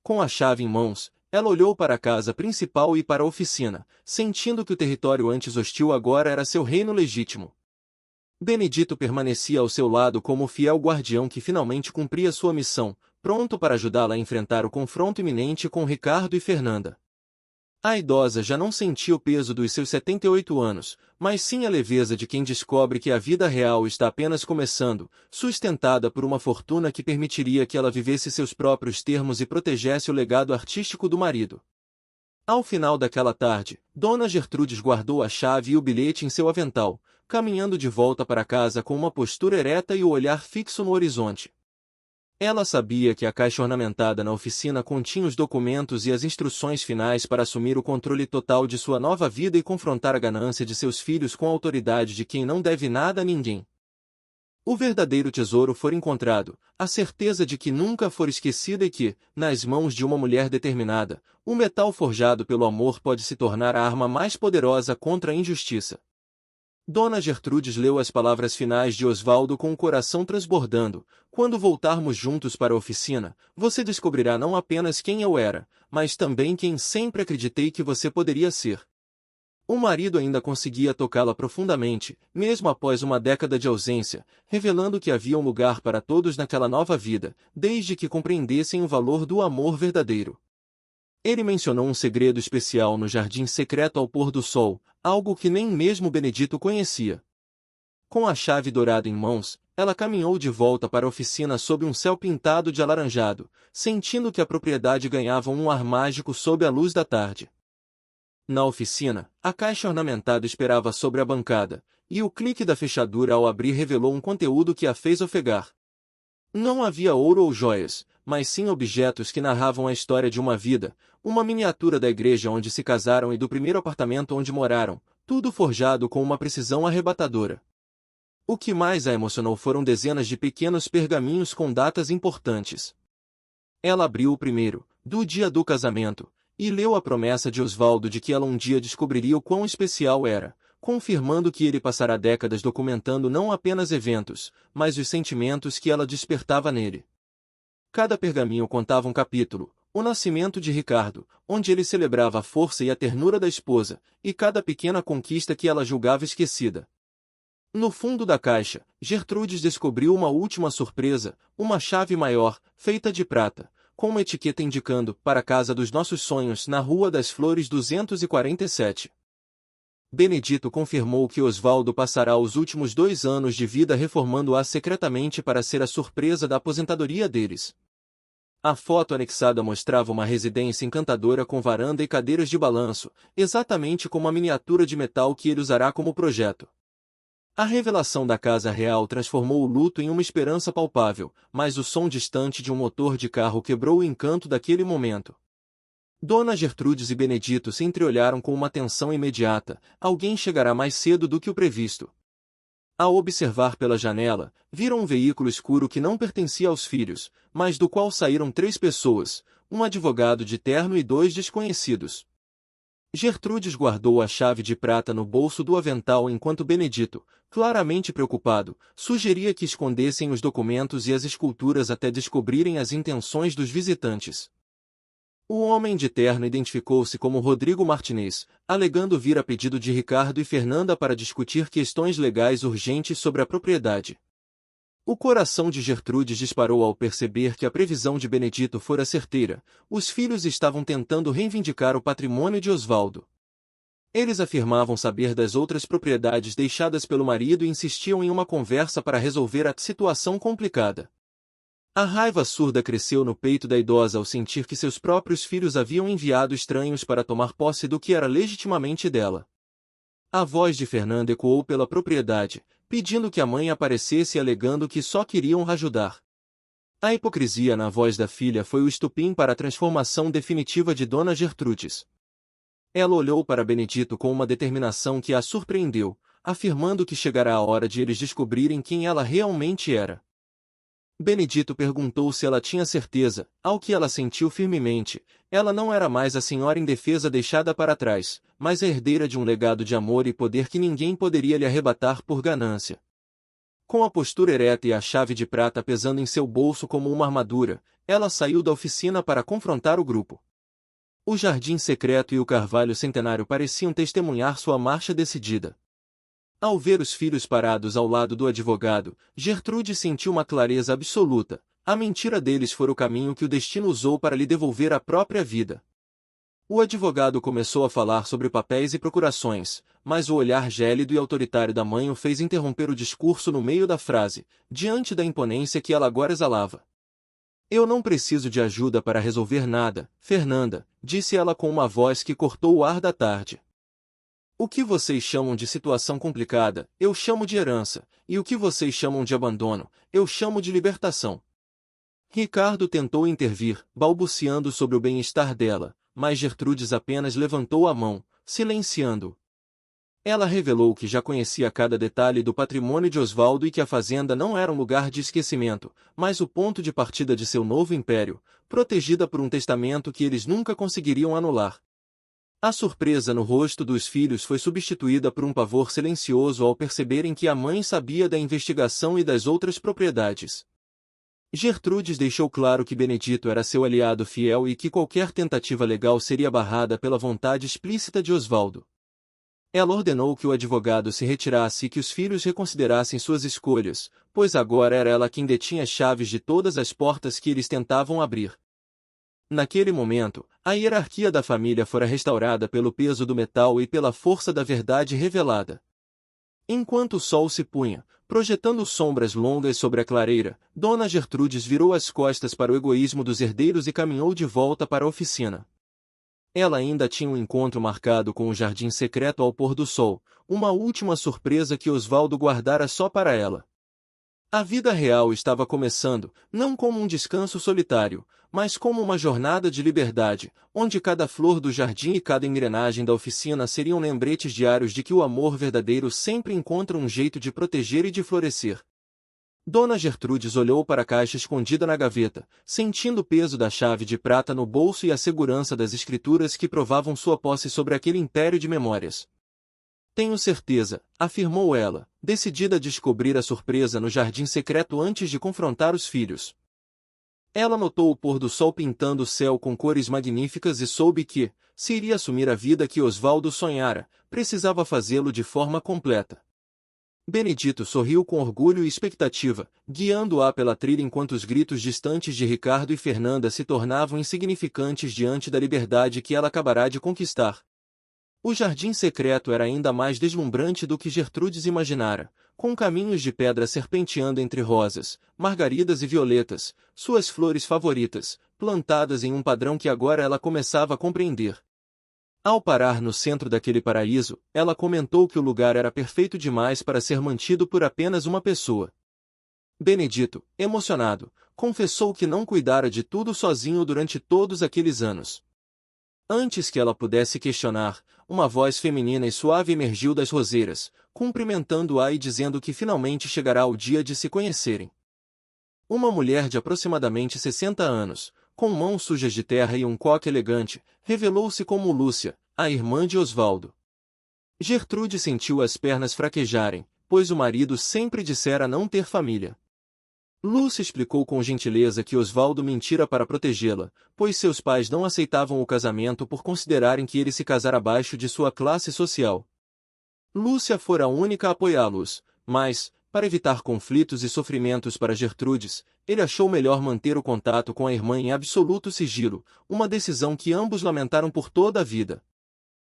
Com a chave em mãos, ela olhou para a casa principal e para a oficina, sentindo que o território antes hostil agora era seu reino legítimo. Benedito permanecia ao seu lado como o fiel guardião que finalmente cumpria sua missão, pronto para ajudá-la a enfrentar o confronto iminente com Ricardo e Fernanda. A idosa já não sentia o peso dos seus 78 anos, mas sim a leveza de quem descobre que a vida real está apenas começando, sustentada por uma fortuna que permitiria que ela vivesse seus próprios termos e protegesse o legado artístico do marido. Ao final daquela tarde, Dona Gertrudes guardou a chave e o bilhete em seu avental, caminhando de volta para casa com uma postura ereta e o olhar fixo no horizonte. Ela sabia que a caixa ornamentada na oficina continha os documentos e as instruções finais para assumir o controle total de sua nova vida e confrontar a ganância de seus filhos com a autoridade de quem não deve nada a ninguém. O verdadeiro tesouro for encontrado, a certeza de que nunca for esquecida e que, nas mãos de uma mulher determinada, o metal forjado pelo amor pode se tornar a arma mais poderosa contra a injustiça. Dona Gertrudes leu as palavras finais de Osvaldo com o coração transbordando. Quando voltarmos juntos para a oficina, você descobrirá não apenas quem eu era, mas também quem sempre acreditei que você poderia ser. O marido ainda conseguia tocá-la profundamente, mesmo após uma década de ausência, revelando que havia um lugar para todos naquela nova vida, desde que compreendessem o valor do amor verdadeiro. Ele mencionou um segredo especial no jardim secreto ao pôr do sol, algo que nem mesmo Benedito conhecia. Com a chave dourada em mãos, ela caminhou de volta para a oficina sob um céu pintado de alaranjado, sentindo que a propriedade ganhava um ar mágico sob a luz da tarde. Na oficina, a caixa ornamentada esperava sobre a bancada, e o clique da fechadura ao abrir revelou um conteúdo que a fez ofegar. Não havia ouro ou joias, mas sim objetos que narravam a história de uma vida, uma miniatura da igreja onde se casaram e do primeiro apartamento onde moraram, tudo forjado com uma precisão arrebatadora. O que mais a emocionou foram dezenas de pequenos pergaminhos com datas importantes. Ela abriu o primeiro, do dia do casamento, e leu a promessa de Osvaldo de que ela um dia descobriria o quão especial era, confirmando que ele passará décadas documentando não apenas eventos, mas os sentimentos que ela despertava nele. Cada pergaminho contava um capítulo, o nascimento de Ricardo, onde ele celebrava a força e a ternura da esposa, e cada pequena conquista que ela julgava esquecida. No fundo da caixa, Gertrudes descobriu uma última surpresa, uma chave maior, feita de prata, com uma etiqueta indicando para a casa dos nossos sonhos na Rua das Flores 247. Benedito confirmou que Osvaldo passará os últimos 2 anos de vida reformando-a secretamente para ser a surpresa da aposentadoria deles. A foto anexada mostrava uma residência encantadora com varanda e cadeiras de balanço, exatamente como a miniatura de metal que ele usará como projeto. A revelação da casa real transformou o luto em uma esperança palpável, mas o som distante de um motor de carro quebrou o encanto daquele momento. Dona Gertrudes e Benedito se entreolharam com uma tensão imediata. Alguém chegará mais cedo do que o previsto. Ao observar pela janela, viram um veículo escuro que não pertencia aos filhos, mas do qual saíram 3 pessoas, um advogado de terno e 2 desconhecidos. Gertrudes guardou a chave de prata no bolso do avental enquanto Benedito, claramente preocupado, sugeria que escondessem os documentos e as esculturas até descobrirem as intenções dos visitantes. O homem de terno identificou-se como Rodrigo Martinez, alegando vir a pedido de Ricardo e Fernanda para discutir questões legais urgentes sobre a propriedade. O coração de Gertrudes disparou ao perceber que a previsão de Benedito fora certeira. Os filhos estavam tentando reivindicar o patrimônio de Osvaldo. Eles afirmavam saber das outras propriedades deixadas pelo marido e insistiam em uma conversa para resolver a situação complicada. A raiva surda cresceu no peito da idosa ao sentir que seus próprios filhos haviam enviado estranhos para tomar posse do que era legitimamente dela. A voz de Fernanda ecoou pela propriedade, pedindo que a mãe aparecesse e alegando que só queriam ajudar. A hipocrisia na voz da filha foi o estupim para a transformação definitiva de Dona Gertrudes. Ela olhou para Benedito com uma determinação que a surpreendeu, afirmando que chegará a hora de eles descobrirem quem ela realmente era. Benedito perguntou se ela tinha certeza, ao que ela sentiu firmemente. Ela não era mais a senhora indefesa deixada para trás, mas a herdeira de um legado de amor e poder que ninguém poderia lhe arrebatar por ganância. Com a postura ereta e a chave de prata pesando em seu bolso como uma armadura, ela saiu da oficina para confrontar o grupo. O jardim secreto e o carvalho centenário pareciam testemunhar sua marcha decidida. Ao ver os filhos parados ao lado do advogado, Gertrude sentiu uma clareza absoluta. A mentira deles fora o caminho que o destino usou para lhe devolver a própria vida. O advogado começou a falar sobre papéis e procurações, mas o olhar gélido e autoritário da mãe o fez interromper o discurso no meio da frase, diante da imponência que ela agora exalava. Eu não preciso de ajuda para resolver nada, Fernanda, disse ela com uma voz que cortou o ar da tarde. O que vocês chamam de situação complicada, eu chamo de herança, e o que vocês chamam de abandono, eu chamo de libertação. Ricardo tentou intervir, balbuciando sobre o bem-estar dela, mas Gertrudes apenas levantou a mão, silenciando-o. Ela revelou que já conhecia cada detalhe do patrimônio de Osvaldo e que a fazenda não era um lugar de esquecimento, mas o ponto de partida de seu novo império, protegida por um testamento que eles nunca conseguiriam anular. A surpresa no rosto dos filhos foi substituída por um pavor silencioso ao perceberem que a mãe sabia da investigação e das outras propriedades. Gertrudes deixou claro que Benedito era seu aliado fiel e que qualquer tentativa legal seria barrada pela vontade explícita de Osvaldo. Ela ordenou que o advogado se retirasse e que os filhos reconsiderassem suas escolhas, pois agora era ela quem detinha as chaves de todas as portas que eles tentavam abrir. Naquele momento, a hierarquia da família fora restaurada pelo peso do metal e pela força da verdade revelada. Enquanto o sol se punha, projetando sombras longas sobre a clareira, Dona Gertrudes virou as costas para o egoísmo dos herdeiros e caminhou de volta para a oficina. Ela ainda tinha um encontro marcado com o jardim secreto ao pôr do sol, uma última surpresa que Osvaldo guardara só para ela. A vida real estava começando, não como um descanso solitário, mas como uma jornada de liberdade, onde cada flor do jardim e cada engrenagem da oficina seriam lembretes diários de que o amor verdadeiro sempre encontra um jeito de proteger e de florescer. Dona Gertrudes olhou para a caixa escondida na gaveta, sentindo o peso da chave de prata no bolso e a segurança das escrituras que provavam sua posse sobre aquele império de memórias. Tenho certeza, afirmou ela, decidida a descobrir a surpresa no jardim secreto antes de confrontar os filhos. Ela notou o pôr do sol pintando o céu com cores magníficas e soube que, se iria assumir a vida que Osvaldo sonhara, precisava fazê-lo de forma completa. Benedito sorriu com orgulho e expectativa, guiando-a pela trilha enquanto os gritos distantes de Ricardo e Fernanda se tornavam insignificantes diante da liberdade que ela acabará de conquistar. O jardim secreto era ainda mais deslumbrante do que Gertrudes imaginara, com caminhos de pedra serpenteando entre rosas, margaridas e violetas, suas flores favoritas, plantadas em um padrão que agora ela começava a compreender. Ao parar no centro daquele paraíso, ela comentou que o lugar era perfeito demais para ser mantido por apenas uma pessoa. Benedito, emocionado, confessou que não cuidara de tudo sozinho durante todos aqueles anos. Antes que ela pudesse questionar, uma voz feminina e suave emergiu das roseiras, cumprimentando-a e dizendo que finalmente chegará o dia de se conhecerem. Uma mulher de aproximadamente 60 anos, com mãos sujas de terra e um coque elegante, revelou-se como Lúcia, a irmã de Osvaldo. Gertrude sentiu as pernas fraquejarem, pois o marido sempre dissera não ter família. Lúcia explicou com gentileza que Osvaldo mentira para protegê-la, pois seus pais não aceitavam o casamento por considerarem que ele se casara abaixo de sua classe social. Lúcia fora a única a apoiá-los, mas, para evitar conflitos e sofrimentos para Gertrudes, ele achou melhor manter o contato com a irmã em absoluto sigilo, uma decisão que ambos lamentaram por toda a vida.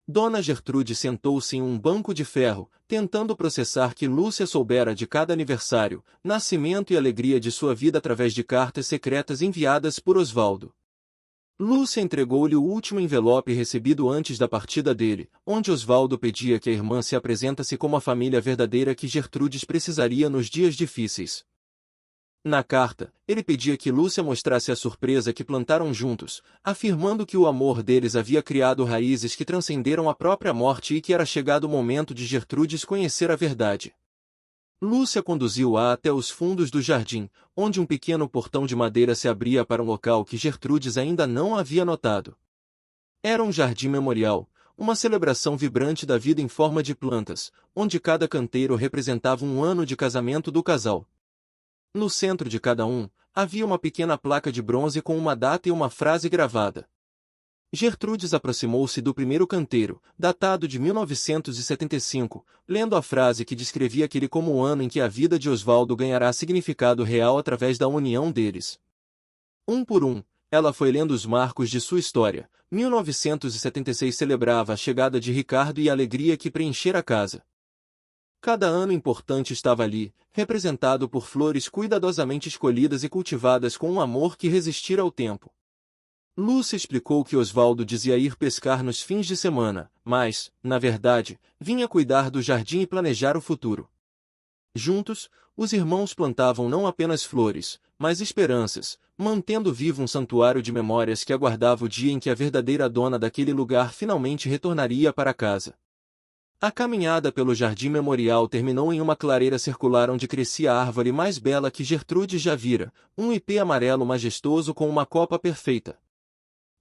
Dona Gertrude sentou-se em um banco de ferro, tentando processar que Lúcia soubera de cada aniversário, nascimento e alegria de sua vida através de cartas secretas enviadas por Osvaldo. Lúcia entregou-lhe o último envelope recebido antes da partida dele, onde Osvaldo pedia que a irmã se apresentasse como a família verdadeira que Gertrudes precisaria nos dias difíceis. Na carta, ele pedia que Lúcia mostrasse a surpresa que plantaram juntos, afirmando que o amor deles havia criado raízes que transcenderam a própria morte e que era chegado o momento de Gertrudes conhecer a verdade. Lúcia conduziu-a até os fundos do jardim, onde um pequeno portão de madeira se abria para um local que Gertrudes ainda não havia notado. Era um jardim memorial, uma celebração vibrante da vida em forma de plantas, onde cada canteiro representava um ano de casamento do casal. No centro de cada um, havia uma pequena placa de bronze com uma data e uma frase gravada. Gertrudes aproximou-se do primeiro canteiro, datado de 1975, lendo a frase que descrevia aquele como o ano em que a vida de Osvaldo ganhará significado real através da união deles. Um por um, ela foi lendo os marcos de sua história. 1976 celebrava a chegada de Ricardo e a alegria que preenchera a casa. Cada ano importante estava ali, representado por flores cuidadosamente escolhidas e cultivadas com um amor que resistira ao tempo. Lúcia explicou que Osvaldo dizia ir pescar nos fins de semana, mas, na verdade, vinha cuidar do jardim e planejar o futuro. Juntos, os irmãos plantavam não apenas flores, mas esperanças, mantendo vivo um santuário de memórias que aguardava o dia em que a verdadeira dona daquele lugar finalmente retornaria para casa. A caminhada pelo jardim memorial terminou em uma clareira circular onde crescia a árvore mais bela que Gertrude já vira, um ipê amarelo majestoso com uma copa perfeita.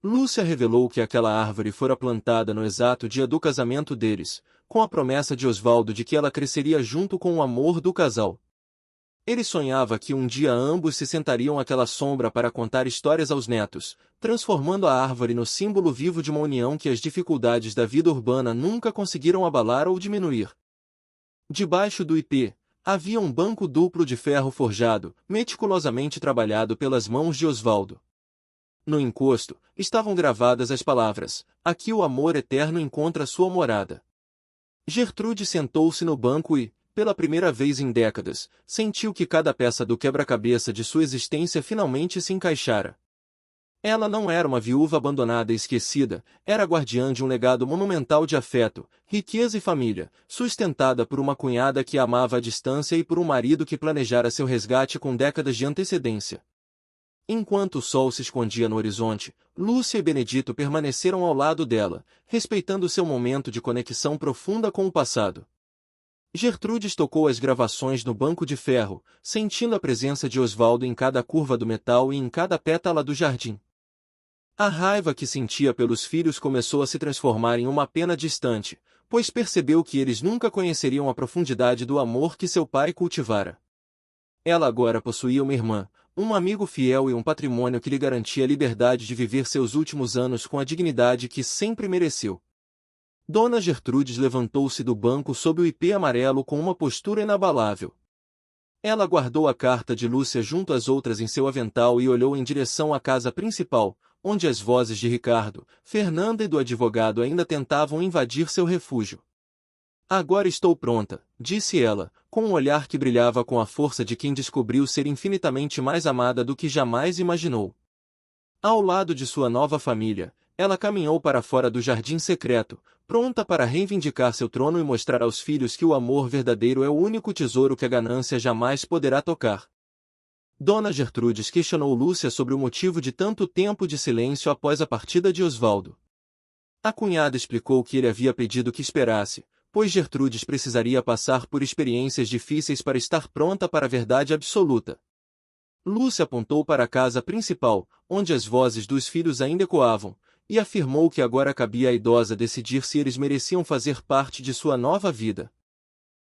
Lúcia revelou que aquela árvore fora plantada no exato dia do casamento deles, com a promessa de Osvaldo de que ela cresceria junto com o amor do casal. Ele sonhava que um dia ambos se sentariam àquela sombra para contar histórias aos netos, transformando a árvore no símbolo vivo de uma união que as dificuldades da vida urbana nunca conseguiram abalar ou diminuir. Debaixo do ipê, havia um banco duplo de ferro forjado, meticulosamente trabalhado pelas mãos de Osvaldo. No encosto, estavam gravadas as palavras: "Aqui o amor eterno encontra sua morada." Gertrude sentou-se no banco e, pela primeira vez em décadas, sentiu que cada peça do quebra-cabeça de sua existência finalmente se encaixara. Ela não era uma viúva abandonada e esquecida, era guardiã de um legado monumental de afeto, riqueza e família, sustentada por uma cunhada que a amava à distância e por um marido que planejara seu resgate com décadas de antecedência. Enquanto o sol se escondia no horizonte, Lúcia e Benedito permaneceram ao lado dela, respeitando seu momento de conexão profunda com o passado. Gertrudes tocou as gravações no banco de ferro, sentindo a presença de Osvaldo em cada curva do metal e em cada pétala do jardim. A raiva que sentia pelos filhos começou a se transformar em uma pena distante, pois percebeu que eles nunca conheceriam a profundidade do amor que seu pai cultivara. Ela agora possuía uma irmã, um amigo fiel e um patrimônio que lhe garantia a liberdade de viver seus últimos anos com a dignidade que sempre mereceu. Dona Gertrudes levantou-se do banco sob o ipê amarelo com uma postura inabalável. Ela guardou a carta de Lúcia junto às outras em seu avental e olhou em direção à casa principal, onde as vozes de Ricardo, Fernanda e do advogado ainda tentavam invadir seu refúgio. "Agora estou pronta", disse ela, com um olhar que brilhava com a força de quem descobriu ser infinitamente mais amada do que jamais imaginou. Ao lado de sua nova família, ela caminhou para fora do jardim secreto, pronta para reivindicar seu trono e mostrar aos filhos que o amor verdadeiro é o único tesouro que a ganância jamais poderá tocar. Dona Gertrudes questionou Lúcia sobre o motivo de tanto tempo de silêncio após a partida de Osvaldo. A cunhada explicou que ele havia pedido que esperasse, pois Gertrudes precisaria passar por experiências difíceis para estar pronta para a verdade absoluta. Lúcia apontou para a casa principal, onde as vozes dos filhos ainda ecoavam, e afirmou que agora cabia à idosa decidir se eles mereciam fazer parte de sua nova vida.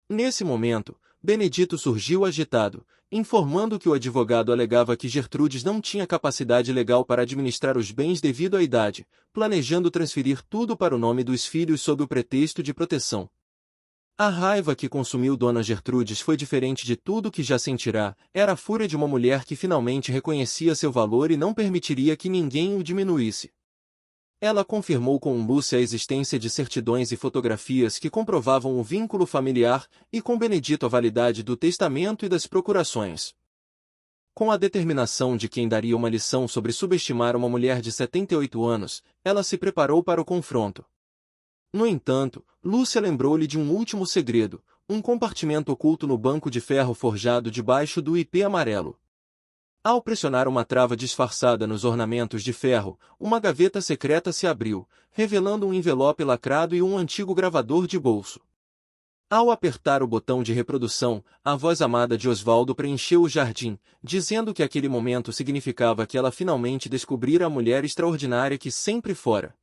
Nesse momento, Benedito surgiu agitado, informando que o advogado alegava que Gertrudes não tinha capacidade legal para administrar os bens devido à idade, planejando transferir tudo para o nome dos filhos sob o pretexto de proteção. A raiva que consumiu Dona Gertrudes foi diferente de tudo que já sentirá, era a fúria de uma mulher que finalmente reconhecia seu valor e não permitiria que ninguém o diminuísse. Ela confirmou com Lúcia a existência de certidões e fotografias que comprovavam o vínculo familiar, e com Benedito a validade do testamento e das procurações. Com a determinação de quem daria uma lição sobre subestimar uma mulher de 78 anos, ela se preparou para o confronto. No entanto, Lúcia lembrou-lhe de um último segredo, um compartimento oculto no banco de ferro forjado debaixo do ipê amarelo. Ao pressionar uma trava disfarçada nos ornamentos de ferro, uma gaveta secreta se abriu, revelando um envelope lacrado e um antigo gravador de bolso. Ao apertar o botão de reprodução, a voz amada de Osvaldo preencheu o jardim, dizendo que aquele momento significava que ela finalmente descobrira a mulher extraordinária que sempre fora.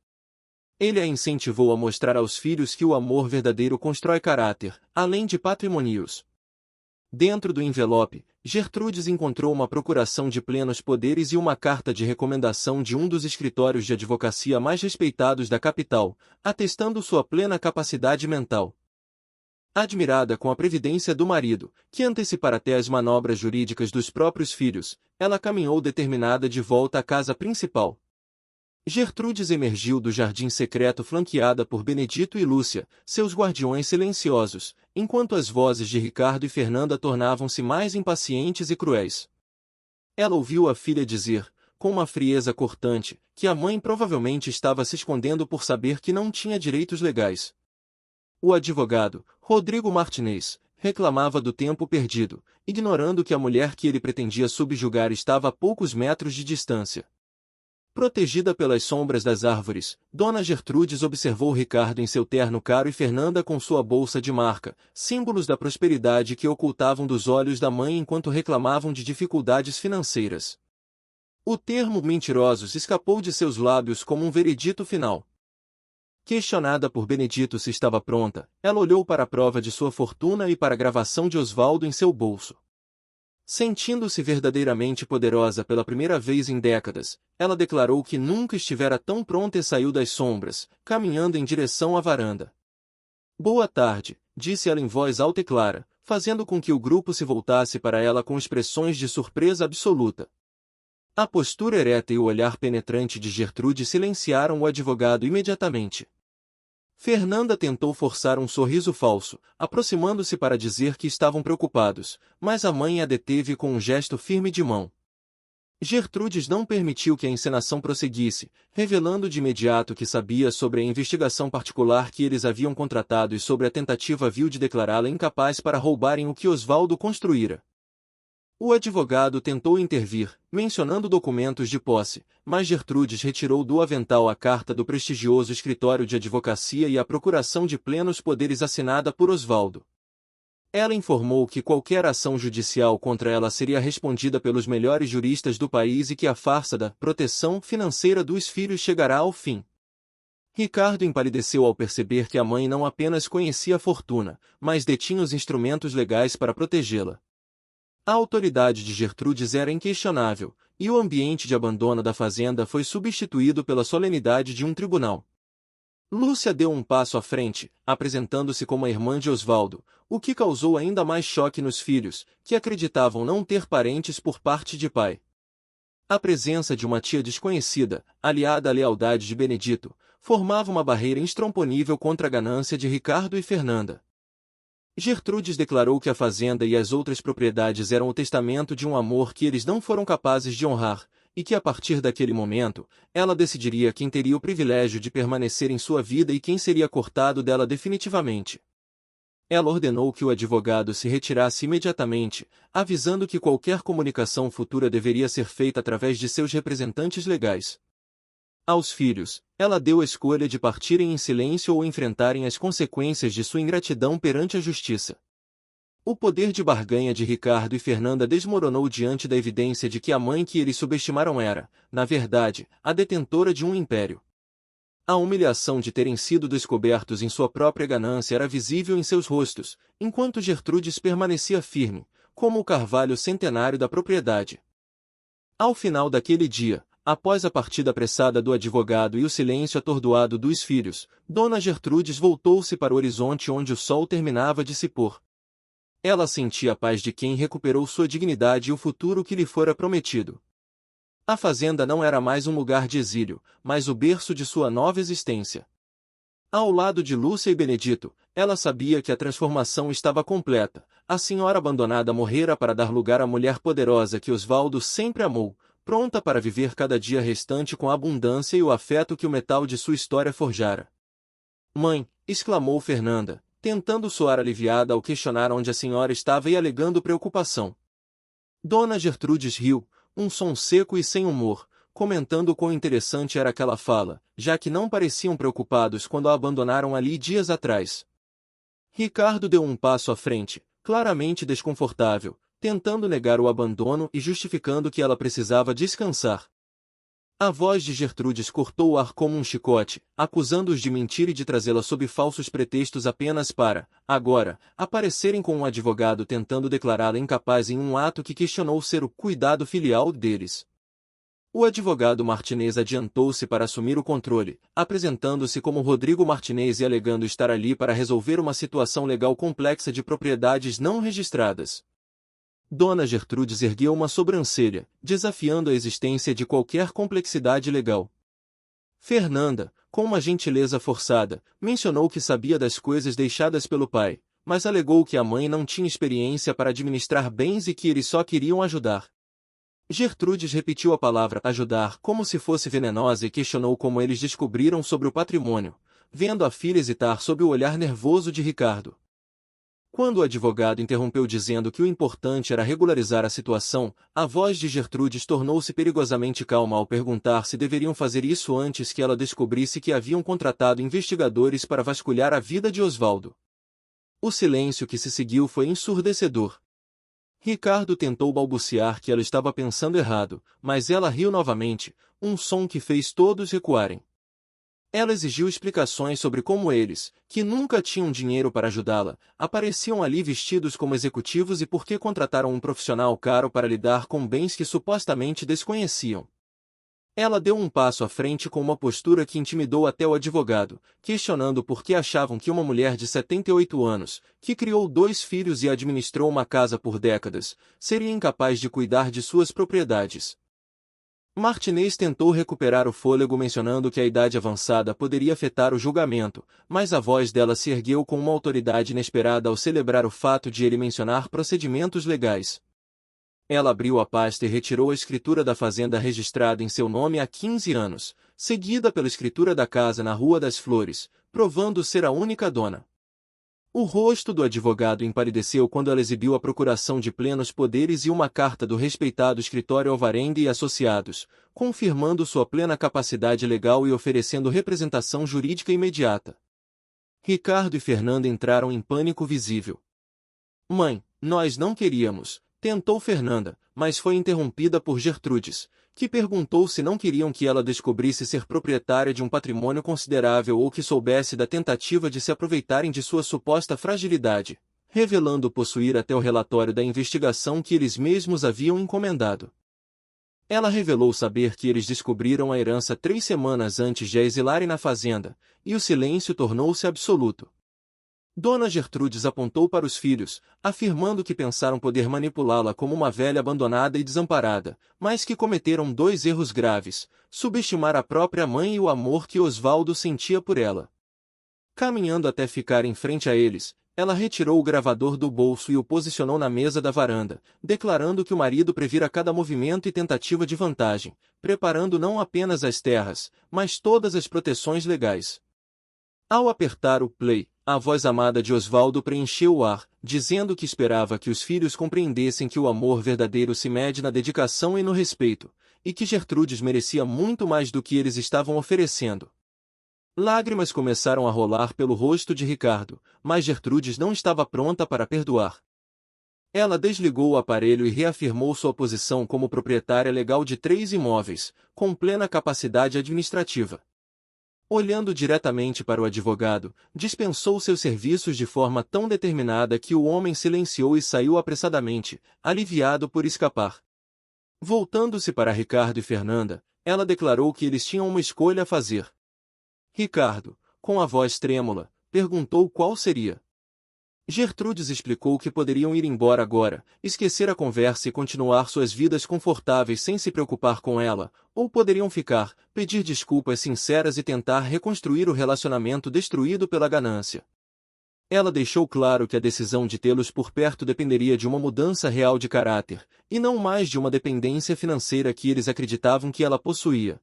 Ele a incentivou a mostrar aos filhos que o amor verdadeiro constrói caráter, além de patrimônios. Dentro do envelope, Gertrudes encontrou uma procuração de plenos poderes e uma carta de recomendação de um dos escritórios de advocacia mais respeitados da capital, atestando sua plena capacidade mental. Admirada com a previdência do marido, que antecipara até as manobras jurídicas dos próprios filhos, ela caminhou determinada de volta à casa principal. Gertrudes emergiu do jardim secreto flanqueada por Benedito e Lúcia, seus guardiões silenciosos, enquanto as vozes de Ricardo e Fernanda tornavam-se mais impacientes e cruéis. Ela ouviu a filha dizer, com uma frieza cortante, que a mãe provavelmente estava se escondendo por saber que não tinha direitos legais. O advogado, Rodrigo Martinez, reclamava do tempo perdido, ignorando que a mulher que ele pretendia subjugar estava a poucos metros de distância. Protegida pelas sombras das árvores, Dona Gertrudes observou Ricardo em seu terno caro e Fernanda com sua bolsa de marca, símbolos da prosperidade que ocultavam dos olhos da mãe enquanto reclamavam de dificuldades financeiras. O termo mentirosos escapou de seus lábios como um veredito final. Questionada por Benedito se estava pronta, ela olhou para a prova de sua fortuna e para a gravação de Osvaldo em seu bolso. Sentindo-se verdadeiramente poderosa pela primeira vez em décadas, ela declarou que nunca estivera tão pronta e saiu das sombras, caminhando em direção à varanda. Boa tarde, disse ela em voz alta e clara, fazendo com que o grupo se voltasse para ela com expressões de surpresa absoluta. A postura ereta e o olhar penetrante de Gertrude silenciaram o advogado imediatamente. Fernanda tentou forçar um sorriso falso, aproximando-se para dizer que estavam preocupados, mas a mãe a deteve com um gesto firme de mão. Gertrudes não permitiu que a encenação prosseguisse, revelando de imediato que sabia sobre a investigação particular que eles haviam contratado e sobre a tentativa vil de declará-la incapaz para roubarem o que Osvaldo construíra. O advogado tentou intervir, mencionando documentos de posse, mas Gertrudes retirou do avental a carta do prestigioso escritório de advocacia e a procuração de plenos poderes assinada por Osvaldo. Ela informou que qualquer ação judicial contra ela seria respondida pelos melhores juristas do país e que a farsa da proteção financeira dos filhos chegará ao fim. Ricardo empalideceu ao perceber que a mãe não apenas conhecia a fortuna, mas detinha os instrumentos legais para protegê-la. A autoridade de Gertrudes era inquestionável, e o ambiente de abandono da fazenda foi substituído pela solenidade de um tribunal. Lúcia deu um passo à frente, apresentando-se como a irmã de Osvaldo, o que causou ainda mais choque nos filhos, que acreditavam não ter parentes por parte de pai. A presença de uma tia desconhecida, aliada à lealdade de Benedito, formava uma barreira intromponível contra a ganância de Ricardo e Fernanda. Gertrudes declarou que a fazenda e as outras propriedades eram o testamento de um amor que eles não foram capazes de honrar, e que a partir daquele momento, ela decidiria quem teria o privilégio de permanecer em sua vida e quem seria cortado dela definitivamente. Ela ordenou que o advogado se retirasse imediatamente, avisando que qualquer comunicação futura deveria ser feita através de seus representantes legais. Aos filhos, ela deu a escolha de partirem em silêncio ou enfrentarem as consequências de sua ingratidão perante a justiça. O poder de barganha de Ricardo e Fernanda desmoronou diante da evidência de que a mãe que eles subestimaram era, na verdade, a detentora de um império. A humilhação de terem sido descobertos em sua própria ganância era visível em seus rostos, enquanto Gertrudes permanecia firme, como o carvalho centenário da propriedade. Ao final daquele dia, após a partida apressada do advogado e o silêncio atordoado dos filhos, Dona Gertrudes voltou-se para o horizonte onde o sol terminava de se pôr. Ela sentia a paz de quem recuperou sua dignidade e o futuro que lhe fora prometido. A fazenda não era mais um lugar de exílio, mas o berço de sua nova existência. Ao lado de Lúcia e Benedito, ela sabia que a transformação estava completa. A senhora abandonada morrera para dar lugar à mulher poderosa que Osvaldo sempre amou, pronta para viver cada dia restante com a abundância e o afeto que o metal de sua história forjara. Mãe, exclamou Fernanda, tentando soar aliviada ao questionar onde a senhora estava e alegando preocupação. Dona Gertrudes riu, um som seco e sem humor, comentando quão interessante era aquela fala, já que não pareciam preocupados quando a abandonaram ali dias atrás. Ricardo deu um passo à frente, claramente desconfortável, tentando negar o abandono e justificando que ela precisava descansar. A voz de Gertrudes cortou o ar como um chicote, acusando-os de mentir e de trazê-la sob falsos pretextos apenas para, agora, aparecerem com um advogado tentando declará-la incapaz em um ato que questionou ser o cuidado filial deles. O advogado Martinez adiantou-se para assumir o controle, apresentando-se como Rodrigo Martinez e alegando estar ali para resolver uma situação legal complexa de propriedades não registradas. Dona Gertrudes ergueu uma sobrancelha, desafiando a existência de qualquer complexidade legal. Fernanda, com uma gentileza forçada, mencionou que sabia das coisas deixadas pelo pai, mas alegou que a mãe não tinha experiência para administrar bens e que eles só queriam ajudar. Gertrudes repetiu a palavra ajudar como se fosse venenosa e questionou como eles descobriram sobre o patrimônio, vendo a filha hesitar sob o olhar nervoso de Ricardo. Quando o advogado interrompeu dizendo que o importante era regularizar a situação, a voz de Gertrudes tornou-se perigosamente calma ao perguntar se deveriam fazer isso antes que ela descobrisse que haviam contratado investigadores para vasculhar a vida de Osvaldo. O silêncio que se seguiu foi ensurdecedor. Ricardo tentou balbuciar que ela estava pensando errado, mas ela riu novamente, um som que fez todos recuarem. Ela exigiu explicações sobre como eles, que nunca tinham dinheiro para ajudá-la, apareciam ali vestidos como executivos e por que contrataram um profissional caro para lidar com bens que supostamente desconheciam. Ela deu um passo à frente com uma postura que intimidou até o advogado, questionando por que achavam que uma mulher de 78 anos, que criou 2 filhos e administrou uma casa por décadas, seria incapaz de cuidar de suas propriedades. Martinez tentou recuperar o fôlego mencionando que a idade avançada poderia afetar o julgamento, mas a voz dela se ergueu com uma autoridade inesperada ao celebrar o fato de ele mencionar procedimentos legais. Ela abriu a pasta e retirou a escritura da fazenda registrada em seu nome há 15 anos, seguida pela escritura da casa na Rua das Flores, provando ser a única dona. O rosto do advogado empalideceu quando ela exibiu a procuração de plenos poderes e uma carta do respeitado escritório Alvarenga e Associados, confirmando sua plena capacidade legal e oferecendo representação jurídica imediata. Ricardo e Fernanda entraram em pânico visível. Mãe, nós não queríamos, tentou Fernanda, mas foi interrompida por Gertrudes, que perguntou se não queriam que ela descobrisse ser proprietária de um patrimônio considerável ou que soubesse da tentativa de se aproveitarem de sua suposta fragilidade, revelando possuir até o relatório da investigação que eles mesmos haviam encomendado. Ela revelou saber que eles descobriram a herança 3 semanas antes de a exilarem na fazenda, e o silêncio tornou-se absoluto. Dona Gertrudes apontou para os filhos, afirmando que pensaram poder manipulá-la como uma velha abandonada e desamparada, mas que cometeram 2 erros graves: subestimar a própria mãe e o amor que Osvaldo sentia por ela. Caminhando até ficar em frente a eles, ela retirou o gravador do bolso e o posicionou na mesa da varanda, declarando que o marido previra cada movimento e tentativa de vantagem, preparando não apenas as terras, mas todas as proteções legais. Ao apertar o play, a voz amada de Osvaldo preencheu o ar, dizendo que esperava que os filhos compreendessem que o amor verdadeiro se mede na dedicação e no respeito, e que Gertrudes merecia muito mais do que eles estavam oferecendo. Lágrimas começaram a rolar pelo rosto de Ricardo, mas Gertrudes não estava pronta para perdoar. Ela desligou o aparelho e reafirmou sua posição como proprietária legal de 3 imóveis, com plena capacidade administrativa. Olhando diretamente para o advogado, dispensou seus serviços de forma tão determinada que o homem silenciou e saiu apressadamente, aliviado por escapar. Voltando-se para Ricardo e Fernanda, ela declarou que eles tinham uma escolha a fazer. Ricardo, com a voz trêmula, perguntou qual seria. Gertrudes explicou que poderiam ir embora agora, esquecer a conversa e continuar suas vidas confortáveis sem se preocupar com ela, ou poderiam ficar, pedir desculpas sinceras e tentar reconstruir o relacionamento destruído pela ganância. Ela deixou claro que a decisão de tê-los por perto dependeria de uma mudança real de caráter, e não mais de uma dependência financeira que eles acreditavam que ela possuía.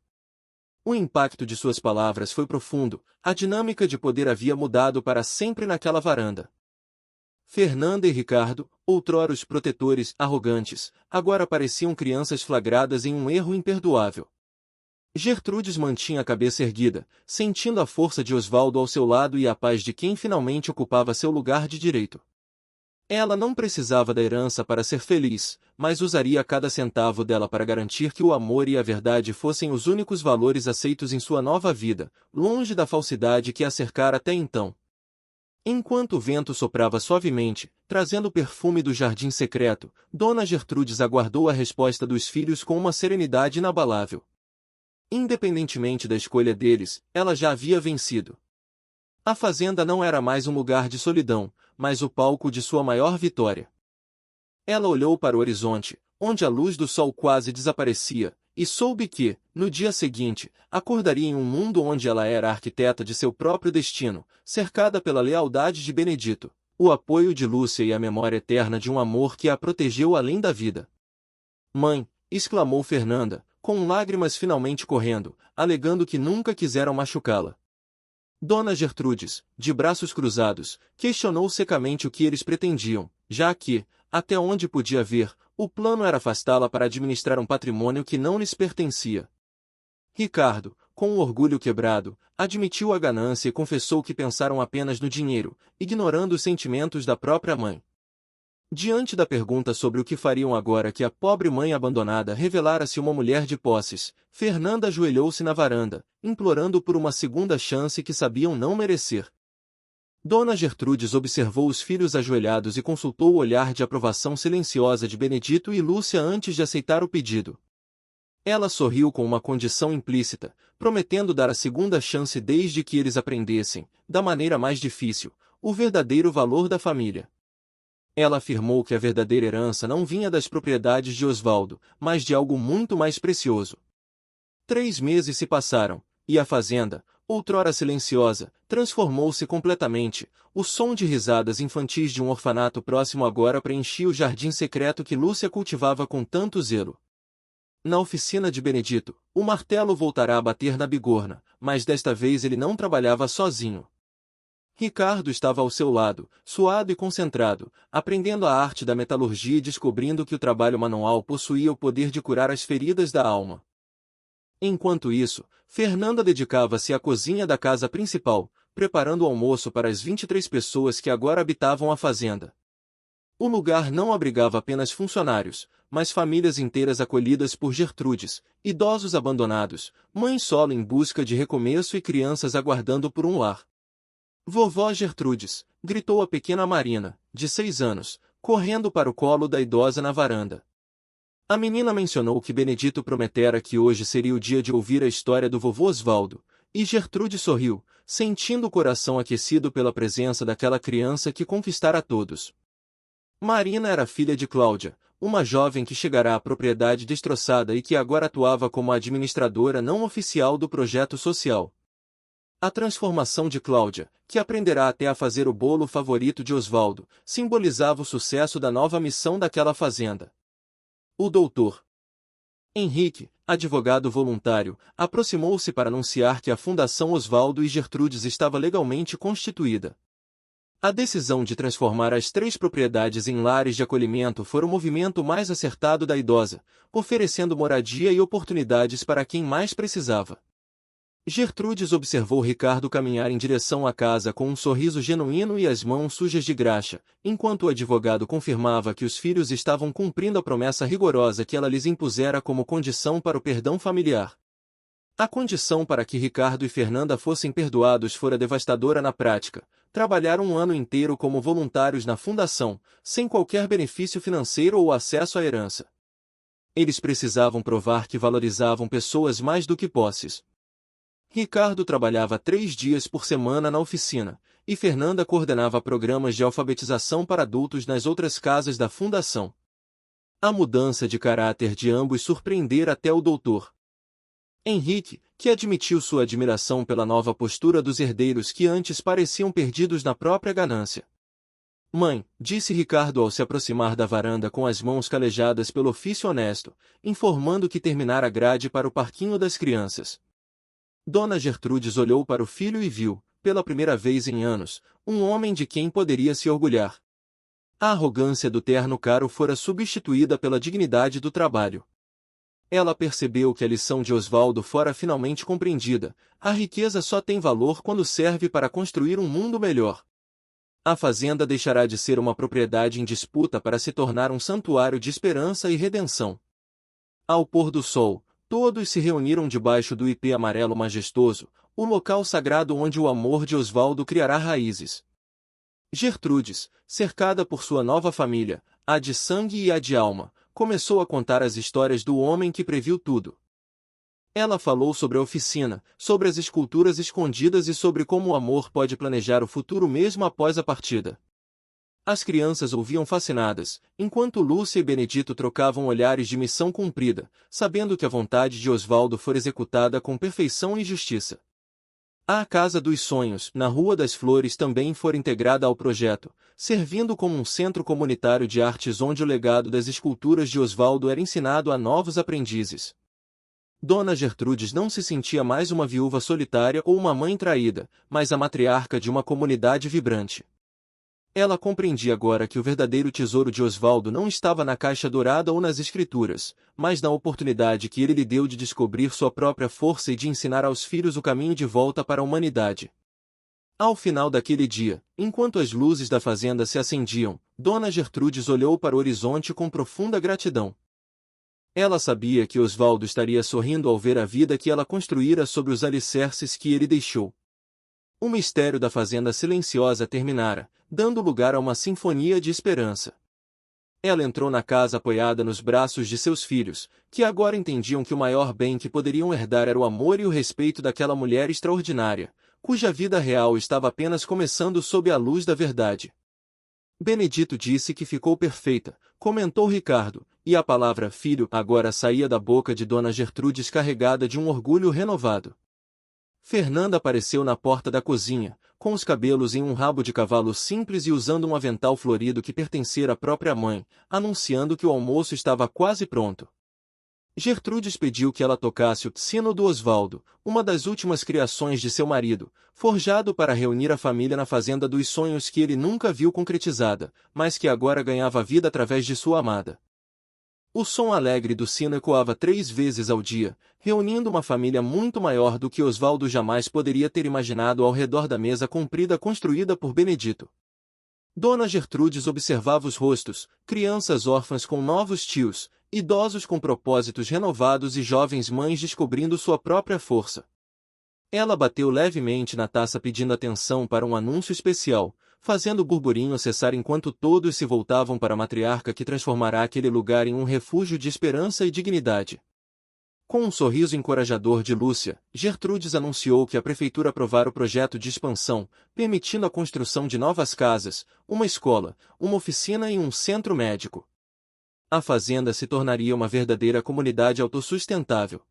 O impacto de suas palavras foi profundo, a dinâmica de poder havia mudado para sempre naquela varanda. Fernanda e Ricardo, outrora os protetores arrogantes, agora pareciam crianças flagradas em um erro imperdoável. Gertrudes mantinha a cabeça erguida, sentindo a força de Osvaldo ao seu lado e a paz de quem finalmente ocupava seu lugar de direito. Ela não precisava da herança para ser feliz, mas usaria cada centavo dela para garantir que o amor e a verdade fossem os únicos valores aceitos em sua nova vida, longe da falsidade que a cercara até então. Enquanto o vento soprava suavemente, trazendo o perfume do jardim secreto, Dona Gertrudes aguardou a resposta dos filhos com uma serenidade inabalável. Independentemente da escolha deles, ela já havia vencido. A fazenda não era mais um lugar de solidão, mas o palco de sua maior vitória. Ela olhou para o horizonte, onde a luz do sol quase desaparecia, e soube que, no dia seguinte, acordaria em um mundo onde ela era a arquiteta de seu próprio destino, cercada pela lealdade de Benedito, o apoio de Lúcia e a memória eterna de um amor que a protegeu além da vida. Mãe, exclamou Fernanda, com lágrimas finalmente correndo, alegando que nunca quiseram machucá-la. Dona Gertrudes, de braços cruzados, questionou secamente o que eles pretendiam, já que, até onde podia ver, o plano era afastá-la para administrar um patrimônio que não lhes pertencia. Ricardo, com o orgulho quebrado, admitiu a ganância e confessou que pensaram apenas no dinheiro, ignorando os sentimentos da própria mãe. Diante da pergunta sobre o que fariam agora que a pobre mãe abandonada revelara-se uma mulher de posses, Fernanda ajoelhou-se na varanda, implorando por uma segunda chance que sabiam não merecer. Dona Gertrudes observou os filhos ajoelhados e consultou o olhar de aprovação silenciosa de Benedito e Lúcia antes de aceitar o pedido. Ela sorriu com uma condição implícita, prometendo dar a segunda chance desde que eles aprendessem, da maneira mais difícil, o verdadeiro valor da família. Ela afirmou que a verdadeira herança não vinha das propriedades de Osvaldo, mas de algo muito mais precioso. 3 meses se passaram, e a fazenda, outrora silenciosa, transformou-se completamente. O som de risadas infantis de um orfanato próximo agora preenchia o jardim secreto que Lúcia cultivava com tanto zelo. Na oficina de Benedito, o martelo voltará a bater na bigorna, mas desta vez ele não trabalhava sozinho. Ricardo estava ao seu lado, suado e concentrado, aprendendo a arte da metalurgia e descobrindo que o trabalho manual possuía o poder de curar as feridas da alma. Enquanto isso, Fernanda dedicava-se à cozinha da casa principal, preparando o almoço para as 23 pessoas que agora habitavam a fazenda. O lugar não abrigava apenas funcionários, mas famílias inteiras acolhidas por Gertrudes, idosos abandonados, mães solo em busca de recomeço e crianças aguardando por um lar. Vovó Gertrudes, gritou a pequena Marina, de 6 anos, correndo para o colo da idosa na varanda. A menina mencionou que Benedito prometera que hoje seria o dia de ouvir a história do vovô Osvaldo, e Gertrude sorriu, sentindo o coração aquecido pela presença daquela criança que conquistara todos. Marina era filha de Cláudia, uma jovem que chegará à propriedade destroçada e que agora atuava como a administradora não oficial do projeto social. A transformação de Cláudia, que aprenderá até a fazer o bolo favorito de Osvaldo, simbolizava o sucesso da nova missão daquela fazenda. O doutor Henrique, advogado voluntário, aproximou-se para anunciar que a Fundação Osvaldo e Gertrudes estava legalmente constituída. A decisão de transformar as 3 propriedades em lares de acolhimento foi o movimento mais acertado da idosa, oferecendo moradia e oportunidades para quem mais precisava. Gertrudes observou Ricardo caminhar em direção à casa com um sorriso genuíno e as mãos sujas de graxa, enquanto o advogado confirmava que os filhos estavam cumprindo a promessa rigorosa que ela lhes impusera como condição para o perdão familiar. A condição para que Ricardo e Fernanda fossem perdoados fora devastadora na prática. Trabalharam um ano inteiro como voluntários na fundação, sem qualquer benefício financeiro ou acesso à herança. Eles precisavam provar que valorizavam pessoas mais do que posses. Ricardo trabalhava 3 dias por semana na oficina, e Fernanda coordenava programas de alfabetização para adultos nas outras casas da fundação. A mudança de caráter de ambos surpreendera até o doutor Henrique, que admitiu sua admiração pela nova postura dos herdeiros que antes pareciam perdidos na própria ganância. Mãe, disse Ricardo ao se aproximar da varanda com as mãos calejadas pelo ofício honesto, informando que terminara a grade para o parquinho das crianças. Dona Gertrudes olhou para o filho e viu, pela primeira vez em anos, um homem de quem poderia se orgulhar. A arrogância do terno caro fora substituída pela dignidade do trabalho. Ela percebeu que a lição de Osvaldo fora finalmente compreendida. A riqueza só tem valor quando serve para construir um mundo melhor. A fazenda deixará de ser uma propriedade em disputa para se tornar um santuário de esperança e redenção. Ao pôr do sol, todos se reuniram debaixo do ipê amarelo majestoso, o local sagrado onde o amor de Osvaldo criará raízes. Gertrudes, cercada por sua nova família, a de sangue e a de alma, começou a contar as histórias do homem que previu tudo. Ela falou sobre a oficina, sobre as esculturas escondidas e sobre como o amor pode planejar o futuro mesmo após a partida. As crianças ouviam fascinadas, enquanto Lúcia e Benedito trocavam olhares de missão cumprida, sabendo que a vontade de Osvaldo fora executada com perfeição e justiça. A Casa dos Sonhos, na Rua das Flores, também fora integrada ao projeto, servindo como um centro comunitário de artes onde o legado das esculturas de Osvaldo era ensinado a novos aprendizes. Dona Gertrudes não se sentia mais uma viúva solitária ou uma mãe traída, mas a matriarca de uma comunidade vibrante. Ela compreendia agora que o verdadeiro tesouro de Osvaldo não estava na caixa dourada ou nas escrituras, mas na oportunidade que ele lhe deu de descobrir sua própria força e de ensinar aos filhos o caminho de volta para a humanidade. Ao final daquele dia, enquanto as luzes da fazenda se acendiam, Dona Gertrudes olhou para o horizonte com profunda gratidão. Ela sabia que Osvaldo estaria sorrindo ao ver a vida que ela construíra sobre os alicerces que ele deixou. O mistério da fazenda silenciosa terminara, dando lugar a uma sinfonia de esperança. Ela entrou na casa apoiada nos braços de seus filhos, que agora entendiam que o maior bem que poderiam herdar era o amor e o respeito daquela mulher extraordinária, cuja vida real estava apenas começando sob a luz da verdade. Benedito disse que ficou perfeita, comentou Ricardo, e a palavra filho agora saía da boca de Dona Gertrudes carregada de um orgulho renovado. Fernanda apareceu na porta da cozinha, com os cabelos em um rabo de cavalo simples e usando um avental florido que pertencera à própria mãe, anunciando que o almoço estava quase pronto. Gertrudes pediu que ela tocasse o sino do Osvaldo, uma das últimas criações de seu marido, forjado para reunir a família na fazenda dos sonhos que ele nunca viu concretizada, mas que agora ganhava vida através de sua amada. O som alegre do sino ecoava 3 vezes ao dia, reunindo uma família muito maior do que Osvaldo jamais poderia ter imaginado ao redor da mesa comprida construída por Benedito. Dona Gertrudes observava os rostos, crianças órfãs com novos tios, idosos com propósitos renovados e jovens mães descobrindo sua própria força. Ela bateu levemente na taça pedindo atenção para um anúncio especial, fazendo o burburinho cessar enquanto todos se voltavam para a matriarca que transformará aquele lugar em um refúgio de esperança e dignidade. Com um sorriso encorajador de Lúcia, Gertrudes anunciou que a prefeitura aprovara o projeto de expansão, permitindo a construção de novas casas, uma escola, uma oficina e um centro médico. A fazenda se tornaria uma verdadeira comunidade autossustentável.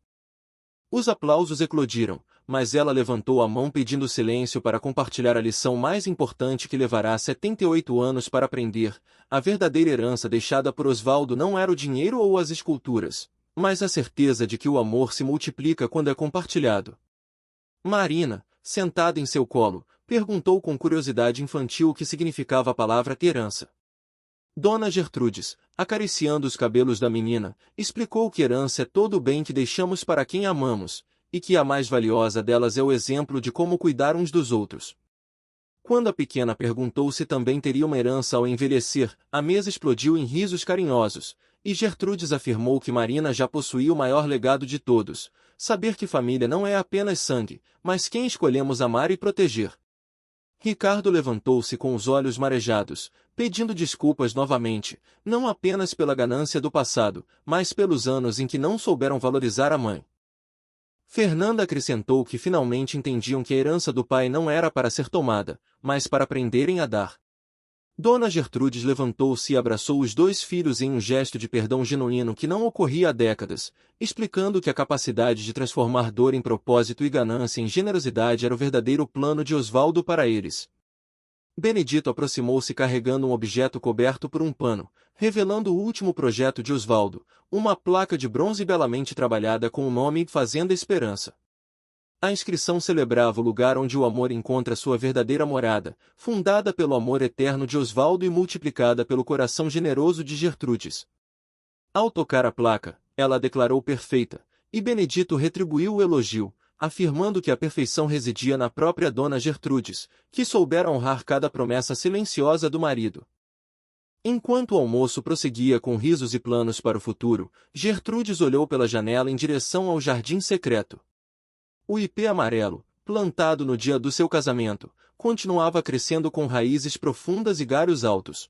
Os aplausos eclodiram, mas ela levantou a mão pedindo silêncio para compartilhar a lição mais importante que levará 78 anos para aprender. A verdadeira herança deixada por Osvaldo não era o dinheiro ou as esculturas, mas a certeza de que o amor se multiplica quando é compartilhado. Marina, sentada em seu colo, perguntou com curiosidade infantil o que significava a palavra herança. Dona Gertrudes, acariciando os cabelos da menina, explicou que herança é todo o bem que deixamos para quem amamos, e que a mais valiosa delas é o exemplo de como cuidar uns dos outros. Quando a pequena perguntou se também teria uma herança ao envelhecer, a mesa explodiu em risos carinhosos, e Gertrudes afirmou que Marina já possuía o maior legado de todos, saber que família não é apenas sangue, mas quem escolhemos amar e proteger. Ricardo levantou-se com os olhos marejados, pedindo desculpas novamente, não apenas pela ganância do passado, mas pelos anos em que não souberam valorizar a mãe. Fernanda acrescentou que finalmente entendiam que a herança do pai não era para ser tomada, mas para aprenderem a dar. Dona Gertrudes levantou-se e abraçou os 2 filhos em um gesto de perdão genuíno que não ocorria há décadas, explicando que a capacidade de transformar dor em propósito e ganância em generosidade era o verdadeiro plano de Osvaldo para eles. Benedito aproximou-se carregando um objeto coberto por um pano, revelando o último projeto de Osvaldo, uma placa de bronze belamente trabalhada com o nome Fazenda Esperança. A inscrição celebrava o lugar onde o amor encontra sua verdadeira morada, fundada pelo amor eterno de Osvaldo e multiplicada pelo coração generoso de Gertrudes. Ao tocar a placa, ela a declarou perfeita, e Benedito retribuiu o elogio, afirmando que a perfeição residia na própria Dona Gertrudes, que soubera honrar cada promessa silenciosa do marido. Enquanto o almoço prosseguia com risos e planos para o futuro, Gertrudes olhou pela janela em direção ao jardim secreto. O ipê amarelo, plantado no dia do seu casamento, continuava crescendo com raízes profundas e galhos altos.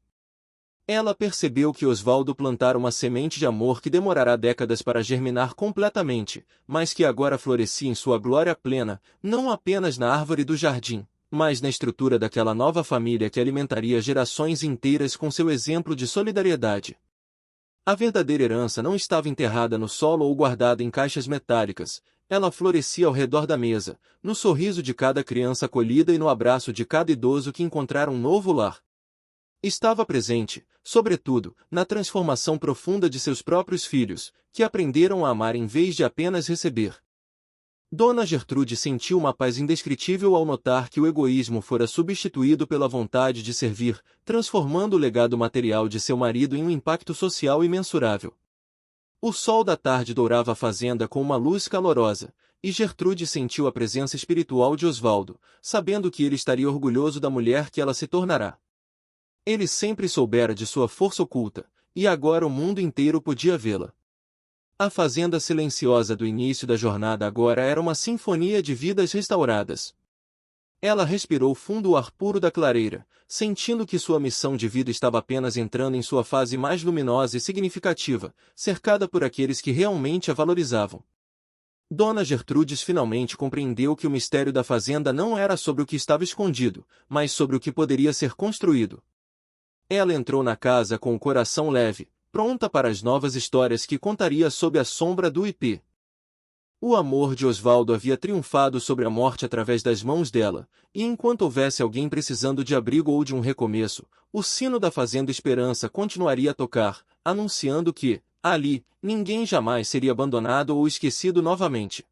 Ela percebeu que Osvaldo plantara uma semente de amor que demorará décadas para germinar completamente, mas que agora florescia em sua glória plena, não apenas na árvore do jardim, mas na estrutura daquela nova família que alimentaria gerações inteiras com seu exemplo de solidariedade. A verdadeira herança não estava enterrada no solo ou guardada em caixas metálicas, ela florescia ao redor da mesa, no sorriso de cada criança acolhida e no abraço de cada idoso que encontrara um novo lar. Estava presente, sobretudo, na transformação profunda de seus próprios filhos, que aprenderam a amar em vez de apenas receber. Dona Gertrude sentiu uma paz indescritível ao notar que o egoísmo fora substituído pela vontade de servir, transformando o legado material de seu marido em um impacto social imensurável. O sol da tarde dourava a fazenda com uma luz calorosa, e Gertrude sentiu a presença espiritual de Osvaldo, sabendo que ele estaria orgulhoso da mulher que ela se tornará. Ele sempre soubera de sua força oculta, e agora o mundo inteiro podia vê-la. A fazenda silenciosa do início da jornada agora era uma sinfonia de vidas restauradas. Ela respirou fundo o ar puro da clareira, sentindo que sua missão de vida estava apenas entrando em sua fase mais luminosa e significativa, cercada por aqueles que realmente a valorizavam. Dona Gertrudes finalmente compreendeu que o mistério da fazenda não era sobre o que estava escondido, mas sobre o que poderia ser construído. Ela entrou na casa com o coração leve, pronta para as novas histórias que contaria sob a sombra do ipê. O amor de Osvaldo havia triunfado sobre a morte através das mãos dela, e enquanto houvesse alguém precisando de abrigo ou de um recomeço, o sino da Fazenda Esperança continuaria a tocar, anunciando que, ali, ninguém jamais seria abandonado ou esquecido novamente.